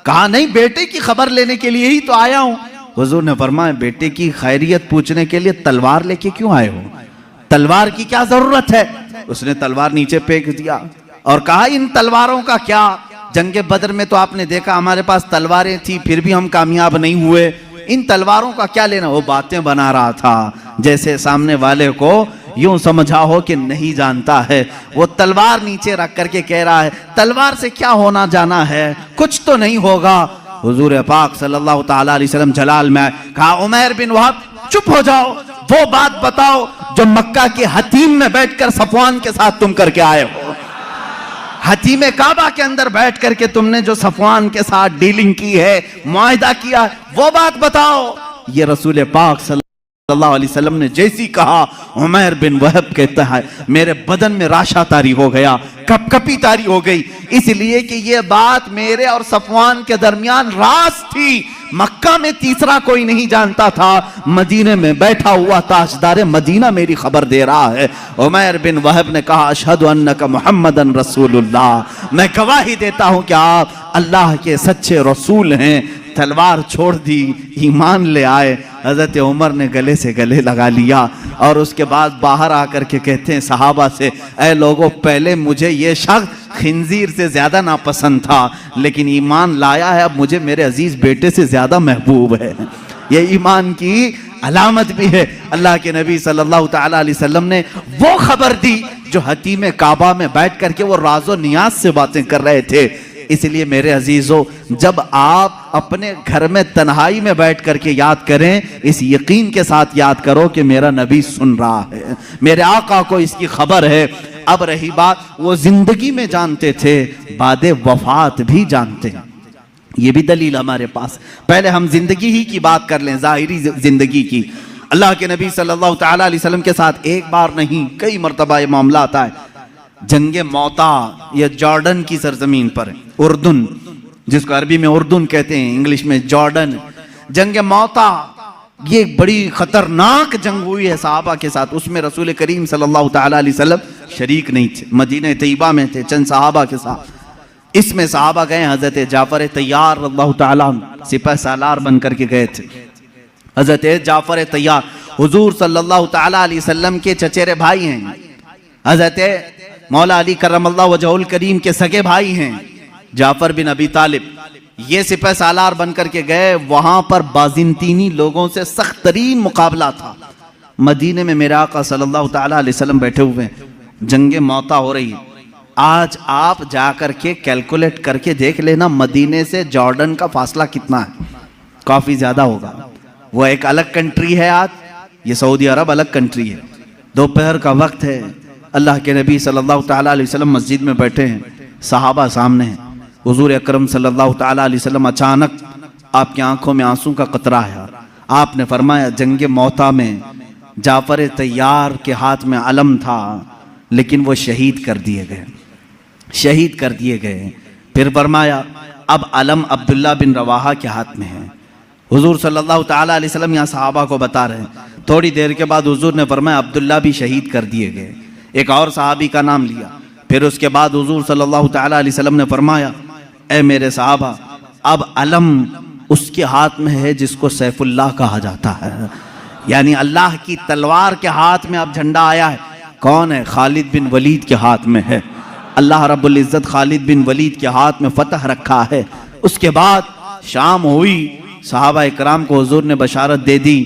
कहा नहीं, बेटे की खबर लेने के लिए ही तो आया हूँ। हुजूर ने फरमाया बेटे की खैरियत पूछने के लिए तलवार लेके क्यों आए हो? तलवार की क्या जरूरत है? उसने तलवार नीचे फेंक दिया और कहा इन तलवारों का क्या? जंगे बदर में तो आपने देखा हमारे पास तलवारें थी, फिर भी हम कामयाब नहीं हुए, इन तलवारों का क्या लेना? वो बातें बना रहा था जैसे सामने वाले को यूं समझा हो कि नहीं जानता है। वो तलवार नीचे रख करके कह रहा है तलवार से क्या होना जाना है, कुछ तो नहीं होगा। हुजूर पाक सल्लल्लाहु तआला अलैहि वसल्लम जलाल में कहा उमैर बिन वहब चुप हो जाओ, वो बात बताओ जो मक्का के हतीम में बैठकर सफवान के साथ तुम करके आए हो। हतीम काबा के अंदर बैठ करके तुमने जो सफवान के साथ डीलिंग की है, मुआहिदा किया, वो बात बताओ। ये रसूल पाक सल्लल्लाहु अलैहि वसल्लम ने जैसी कहा, उमैर बिन वहब कहता है मेरे बदन में राशा तारी हो गया, कपकपी तारी हो गई, इसलिए कि ये बात मेरे और सफवान के दरमियान राज थी। मक्का में तीसरा कोई नहीं जानता था, मदीने में बैठा हुआ ताजदार मदीना मेरी खबर दे रहा है। उमैर बिन वहब ने कहा अशहदु अन्नका मुहम्मदन रसूलुल्लाह, मैं गवाही देता हूं कि आप अल्लाह के सच्चे रसूल हैं। तलवार छोड़ दी, ईमान ले आए। हजरत उमर ने गले से गले लगा लिया और उसके बाद बाहर आकर के कहते हैं सहाबा से, ऐ लोगों, पहले मुझे ये शख्स खिंजीर से ज्यादा नापसंद था, लेकिन ईमान लाया है, अब मुझे मेरे अजीज बेटे से ज्यादा महबूब है। ये ईमान की अलामत भी है। अल्लाह के नबी सल्लल्लाहु तआला अलैहि वसल्लम ने वो खबर दी जो हतीम काबा में बैठ करके वो राजो नियाज से बातें कर रहे थे। इसलिए मेरे अजीजों, जब आप अपने घर में तन्हाई में बैठ करके याद करें, इस यकीन के साथ याद करो कि मेरा नबी सुन रहा है, मेरे आका को इसकी खबर है। अब रही बात, वो जिंदगी में जानते थे, बादे वफात भी जानते हैं। ये भी दलील हमारे पास। पहले हम जिंदगी ही की बात कर लें, जाहिरी जिंदगी की। अल्लाह के नबी सल्लल्लाहु ताला अलैहि वसल्लम के साथ एक बार नहीं कई मरतबा ये मामला आता है। जंगे मौता ये जॉर्डन की सरजमीन पर है, उर्दुन, जिसको अरबी में उर्दुन कहते हैं, इंग्लिश में जॉर्डन। जंगे मौता ये एक बड़ी खतरनाक जंग हुई है सहाबा के साथ। उसमें रसूल करीम सल्लल्लाहु ताला अलैहि वसल्लम शरीक नहीं थे, मदीना तैयबा में थे चंद सहाबा के साथ। इसमें सहाबा गए, हजरत जाफर तैयार रज़ियल्लाहु ताला सिपह सालार बन करके गए थे। हजरत जाफर तैयार हुजूर सल्लल्लाहु ताला अलैहि वसल्लम के चचेरे भाई हैं, हजरत मौला अली करमल्लाहु वजहुल करीम के सगे भाई हैं जाफर बिन अबी तालिब। ये सिपह सालार बन करके गए, वहां पर बाजिंतीनी लोगों से सख्त तरीन मुकाबला था। मदीने में मेरे आका सल्लल्लाहु ताला अलैहि वसल्लम बैठे हुए हैं, जंगे मौता हो रही है। आज आप जाकर के कैलकुलेट करके देख लेना मदीने से जॉर्डन का फासला कितना है, काफी ज्यादा होगा। वो एक अलग कंट्री है, आज ये सऊदी अरब अलग कंट्री है। दोपहर का वक्त है, अल्लाह के नबी सल्लल्लाहु ताला अलैहि वसल्लम मस्जिद में बैठे हैं, सहाबा सामने हैं। हुजूर अकरम सल्लल्लाहु ताला अलैहि वसल्लम अचानक आपकी आंखों में आंसू का कतरा है। आपने फरमाया जंगे मौता में जाफर तैयार के हाथ में अलम था, लेकिन वो शहीद कर दिए गए, शहीद कर दिए गए। फिर फरमाया अब अलम अब्दुल्ला बिन रवाहा के हाथ में है। हुजूर सल्लल्लाहु ताला अलैहि वसल्लम यहाँ सहाबा को बता रहे हैं। थोड़ी देर के बाद हुजूर ने फरमाया अब्दुल्ला भी शहीद कर दिए गए। एक और सहाबी का नाम लिया। फिर उसके बाद हुजूर सल्लल्लाहु ताला अलैहि वसल्लम ने फरमाया ए मेरे सहाबा, अब अलम उसके हाथ में है जिसको सैफुल्लाह कहा जाता है, यानी अल्लाह की तलवार के हाथ में अब झंडा आया है। कौन है? खालिद बिन वलीद के हाथ में है। अल्लाह रब्बुल इज्जत खालिद बिन वलीद के हाथ में फतह रखा है। उसके बाद शाम हुई, सहाबा इकराम को हुजूर ने बशारत दे दी,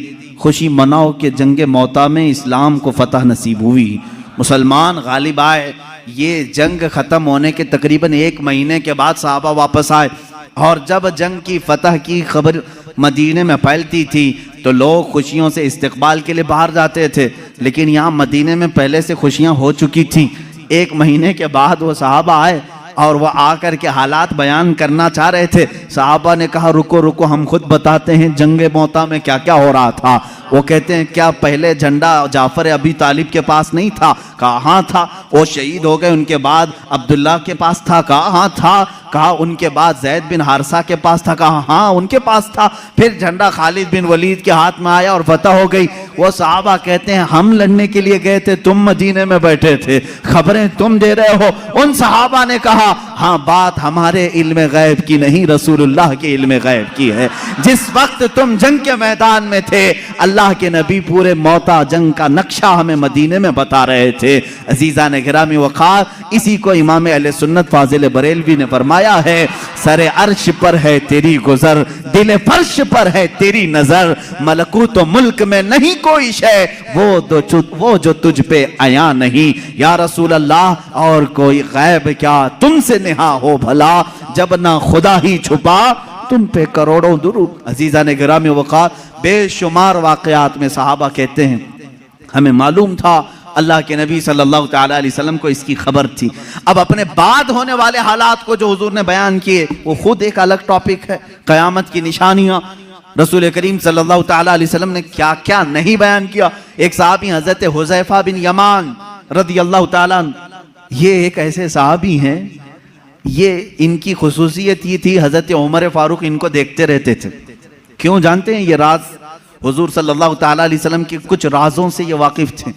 खुशी मनाओ कि जंगे मौता में इस्लाम को फतह नसीब हुई, मुसलमान गालिब आए। ये जंग ख़त्म होने के तकरीबन 1 महीने के बाद सहाबा वापस आए, और जब जंग की फतह की खबर मदीने में फैलती थी तो लोग खुशियों से इस्तकबाल के लिए बाहर जाते थे, लेकिन यहाँ मदीने में पहले से खुशियाँ हो चुकी थी। 1 महीने के बाद वो सहाबा आए और वह आकर के हालात बयान करना चाह रहे थे। सहाबा ने कहा रुको रुको, हम खुद बताते हैं जंगे मौता में क्या क्या हो रहा था। वो कहते हैं क्या पहले झंडा जाफर अबी तालिब के पास नहीं था? कहा हाँ था। वो शहीद हो गए, उनके बाद अब्दुल्ला के पास था? कहा हाँ था। कहा उनके बाद जैद बिन हारसा के पास था? कहा हाँ उनके पास था। फिर झंडा खालिद बिन वलीद के हाथ में आया और फतह हो गई। वो सहाबा कहते हैं हम लड़ने के लिए गए थे, तुम मदीने में बैठे थे, खबरें तुम दे रहे हो। उन सहाबा ने कहा हाँ बात हमारे इल्म गैब की नहीं, रसूलुल्लाह के इल्म गैब की है। जिस वक्त तुम जंग के मैदान में थे, अल्लाह के नबी पूरे मौता जंग का नक्शा हमें मदीने में बता रहे थे। अजीजा ने गिरामी वक़ार, इसी को इमाम अहले सुन्नत फाजिल बरेलवी ने फरमाया है, सरे अर्श पर है तेरी गुजर, दिल फर्श पर है तेरी नजर, मलकूत मुल्क में नहीं कोई शय, वो जो तुझ पे आया नहीं। या रसूल अल्लाह, और कोई गैब क्या तुमसे नेहा हो भला, जब ना खुदा ही छुपा तुम पे करोड़ों दुरूद। अजीजा ने गिरामी वक़ार, बेशुमार वाक़यात में सहाबा कहते हैं हमें मालूम था अल्लाह के नबी सल्लल्लाहु ताला अलैहि वसल्लम को इसकी खबर थी। अब अपने बाद होने वाले हालात को जो हुजूर ने बयान किए वो खुद एक अलग टॉपिक है, क़यामत की निशानियां। रसूल करीम सल्लल्लाहु ताला अलैहि वसल्लम ने क्या क्या नहीं बयान किया। एक साहबी हजरत हुज़ैफा बिन यमान रदियल्लाहु ताला, ये एक ऐसे साहबी हैं, ये इनकी खुसूसियत ये थी हजरत उमर फारूक इनको देखते रहते थे। क्यों जानते हैं? ये राज हुजूर सल्लल्लाहु ताला अलैहि वसल्लम के कुछ राजों से ये वाकिफ थे।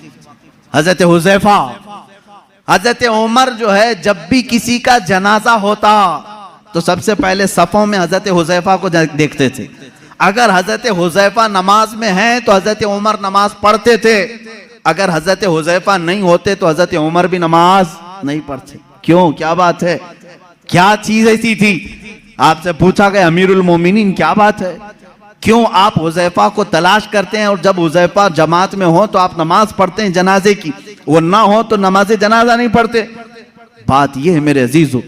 हजरत हुज़ैफा, हजरत उमर जो है जब भी किसी का जनाजा होता तो सबसे पहले सफों में हजरत हुज़ैफा को देखते थे। अगर हजरत हुज़ैफा नमाज में है तो हजरत उमर नमाज पढ़ते थे, अगर हजरत हुज़ैफा नहीं होते तो हजरत उमर भी नमाज नहीं पढ़ते। क्यों? क्या बात है? क्या चीज ऐसी थी? आपसे पूछा गया अमीरुल मोमिनीन क्या बात है, क्यों आप हुज़ैफा को तलाश करते हैं और जब हुज़ैफा जमात में हो तो आप नमाज पढ़ते हैं जनाजे की, वो ना हो तो नमाज जनाजा नहीं पढ़ते? बात यह है मेरे अजीजों,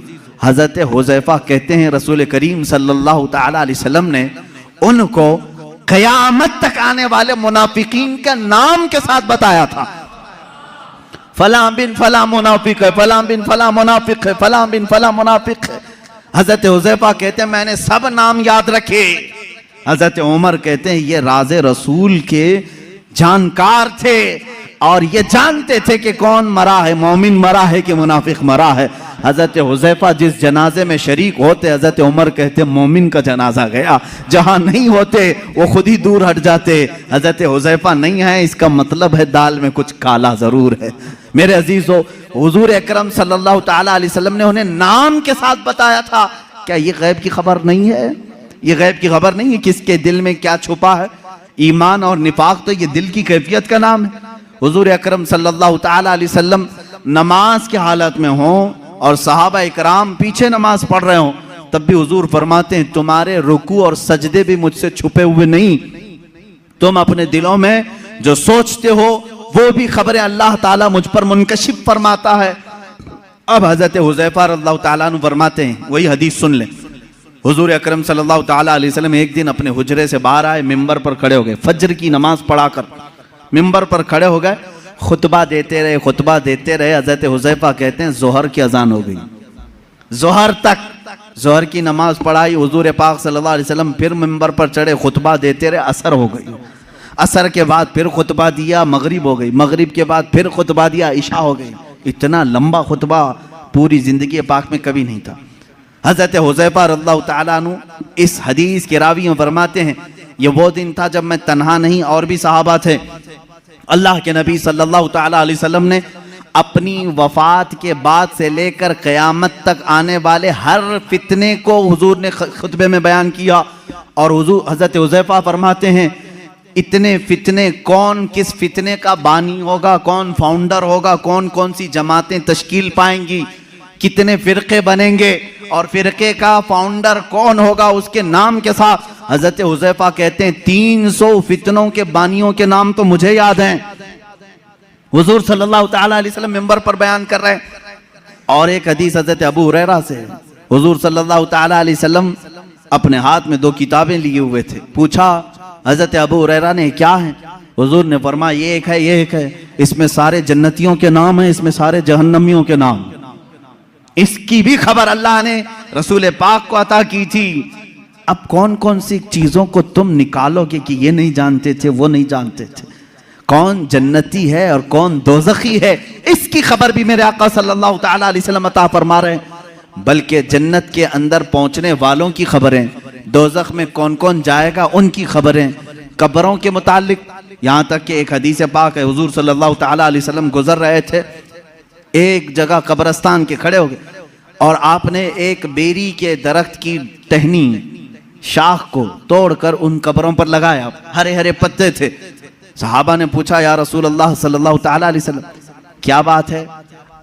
हजरत हुज़ैफा कहते हैं रसूल करीम सल्लल्लाहु ताला अलैहि वसल्लम ने उनको क़यामत तक आने वाले मुनाफिकीन का नाम के साथ बताया था। फला बिन फला मुनाफिक है, फला बिन फला मुनाफिक है, फला बिन फला मुनाफिक है। हजरत हुज़ैफा कहते हैं मैंने सब नाम याद रखे। हजरत उमर कहते हैं ये राज़े रसूल के जानकार थे और ये जानते थे कि कौन मरा है, मोमिन मरा है कि मुनाफिक मरा है। हजरत हुज़ैफा जिस जनाजे में शरीक होते, हजरत उमर कहते मोमिन का जनाजा गया, जहां नहीं होते वो खुद ही दूर हट जाते। हजरत हुज़ैफा नहीं है, इसका मतलब है दाल में कुछ काला जरूर है। मेरे अजीजों, हुजूर अकरम सल्लल्लाहु ताला अलैहि वसल्लम ने उन्हें नाम के साथ बताया था। क्या ये गैब की खबर नहीं है? ये गैब की खबर नहीं है किसके दिल में क्या छुपा है। ईमान और निफाक तो ये दिल की कैफियत का नाम है। हुजूर अकरम सल्लल्लाहु ताला अलैहि वसल्लम नमाज की हालत में हो और सहाबा इकराम पीछे नमाज पढ़ रहे हो, तब भी हुजूर फरमाते हैं तुम्हारे रुकू और सजदे भी मुझसे छुपे हुए नहीं। तुम अपने दिलों में जो सोचते हो वो भी खबरें अल्लाह ताला मुझ पर मुनकशिफ फरमाता है। अब हजरत हुज़ैफा रज़ियल्लाहु ताला अन्हु फरमाते हैं, वही हदीस सुन लें। हुजूर अकरम सल्लल्लाहु ताला अलैहि वसल्लम एक दिन अपने हुजरे से बाहर आए, मिंबर पर खड़े हो गए, फज्र की नमाज पढ़ाकर मिंबर पर खड़े हो गए, खुतबा देते रहे, खुतबा देते रहे। हजरत हुज़ैफा कहते हैं जोहर की अजान हो गई, जोहर तक जोहर की नमाज पढ़ाई। हुजूर पाक सल्लल्लाहु अलैहि वसल्लम फिर मिंबर पर चढ़े, खुतबा देते रहे, असर हो गई। असर के बाद फिर खुतबा दिया, मगरिब हो गई। मगरिब के बाद फिर खुतबा दिया, इशा हो गई। इतना लंबा खुतबा पूरी जिंदगी पाक में कभी नहीं था। हजरत हुज़ैफा रज़ियल्लाहु ताला अन्हु इस हदीस के रावी में फरमाते हैं ये वो दिन था जब मैं तन्हा नहीं और भी सहाबा थे। अल्लाह के नबी सल्लल्लाहु ताला अलैहि वसल्लम ने अपनी वफात के बाद से लेकर क़यामत तक आने वाले हर फितने को हुजूर ने खुतबे में बयान किया। और हुजूर हजरत हुज़ैफा फरमाते हैं इतने फितने, कौन किस फितने का बानी होगा, कौन फाउंडर होगा, कौन कौन सी जमातें तश्कील पाएंगी, कितने फिरके बनेंगे और फिरके का फाउंडर कौन होगा, उसके नाम के साथ हजरत हुज़ैफा कहते हैं 300 फितनों के बानियों के नाम तो मुझे याद हैं। हुजूर सल्लल्लाहु ताला अलैहि वसल्लम मिंबर पर बयान कर रहे हैं। और एक हदीस हजरत अबू हुरैरा से, हुजूर सल्लल्लाहु ताला अलैहि वसल्लम अपने हाथ में 2 किताबें लिए हुए थे। पूछा हजरत अबू हुरैरा ने क्या है? हुजूर ने फरमाया ये एक है, ये एक है, इसमें सारे जन्नतियों के नाम है, इसमें सारे जहन्नमियों के नाम। इसकी भी खबर अल्लाह ने रसूल पाक को अता की थी। अब कौन कौन सी चीजों को तुम निकालोगे कि ये नहीं जानते थे, वो नहीं जानते थे, कौन जन्नती है और कौन दोज़खी है, इसकी खबर भी मेरे आका सल्लल्लाहु ताला अलैहि वसल्लम अता फरमा रहे हैं। बल्कि जन्नत के अंदर पहुंचने वालों की खबरें, दोज़ख में कौन कौन जाएगा उनकी खबरें, कब्रों के मुतालिक, यहाँ तक कि एक हदीस पाक है हुजूर सल्लल्लाहु ताला अलैहि वसल्लम गुजर रहे थे, एक जगह कब्रस्तान के खड़े हो गए और आपने एक बेरी के दरख्त की टहनी शाख को तोड़कर उन कब्रों पर लगाया। हरे हरे पत्ते थे। सहाबा ने पूछा या रसूल अल्लाह सल्लल्लाहु ताला अलैहि वसल्लम क्या बात है,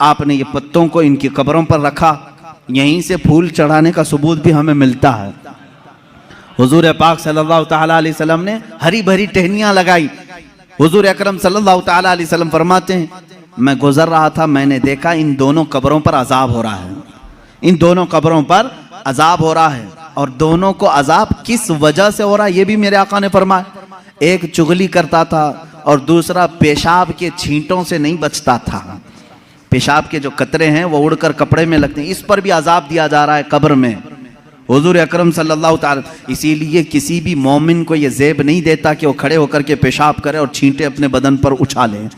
आपने ये पत्तों को इनकी कब्रों पर रखा, यहीं से फूल चढ़ाने का सबूत भी हमें मिलता है। हुजूर पाक सल्लल्लाहु ताला अलैहि वसल्लम ने हरी भरी टहनियां लगाई। हुजूर अकरम सल्लल्लाहु ताला अलैहि वसल्लम फरमाते हैं मैं गुजर रहा था, मैंने देखा इन दोनों कब्रों पर अजाब हो रहा है, इन दोनों कब्रों पर अजाब हो रहा है। और दोनों को अजाब किस वजह से हो रहा है ये भी मेरे आका ने फरमाया। एक चुगली करता था और दूसरा पेशाब के छींटों से नहीं बचता था। पेशाब के जो कतरे हैं वो उड़कर कपड़े में लगते हैं, इस पर भी अजाब दिया जा रहा है कब्र में। हुजूर अकरम सल्लल्लाहु ताला, इसीलिए किसी भी मोमिन को ये ज़ेब नहीं देता कि वो खड़े होकर के पेशाब करे और छींटे अपने बदन पर उछाले।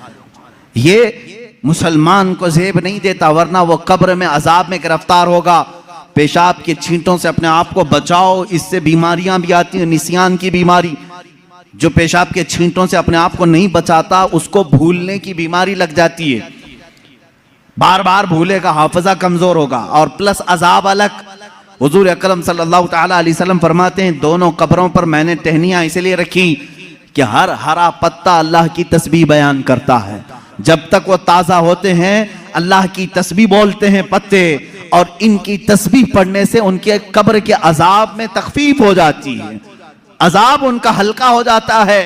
ये मुसलमान को ज़ेब नहीं देता, वरना वो कब्र में अजाब में गिरफ्तार होगा। पेशाब के छींटों से अपने आप को बचाओ, इससे बीमारियां भी आती हैं, निसियान की बीमारी। जो पेशाब के छींटों से अपने आप को नहीं बचाता उसको भूलने की बीमारी लग जाती है, बार बार भूलेगा, हाफिजा कमजोर होगा और प्लस अजाब अलग। हुजूर अकरम सल्लल्लाहु ताला अलैहि वसल्लम फरमाते हैं दोनों कब्रों पर मैंने टहनियां इसलिए रखी कि हर हरा पत्ता अल्लाह की तस्बीह बयान करता है। जब तक वो ताज़ा होते हैं अल्लाह की तस्बीह बोलते हैं पत्ते, और इनकी तस्बीह पढ़ने से उनके कब्र के अजाब में तखफीफ हो जाती है, अजाब उनका हल्का हो जाता है।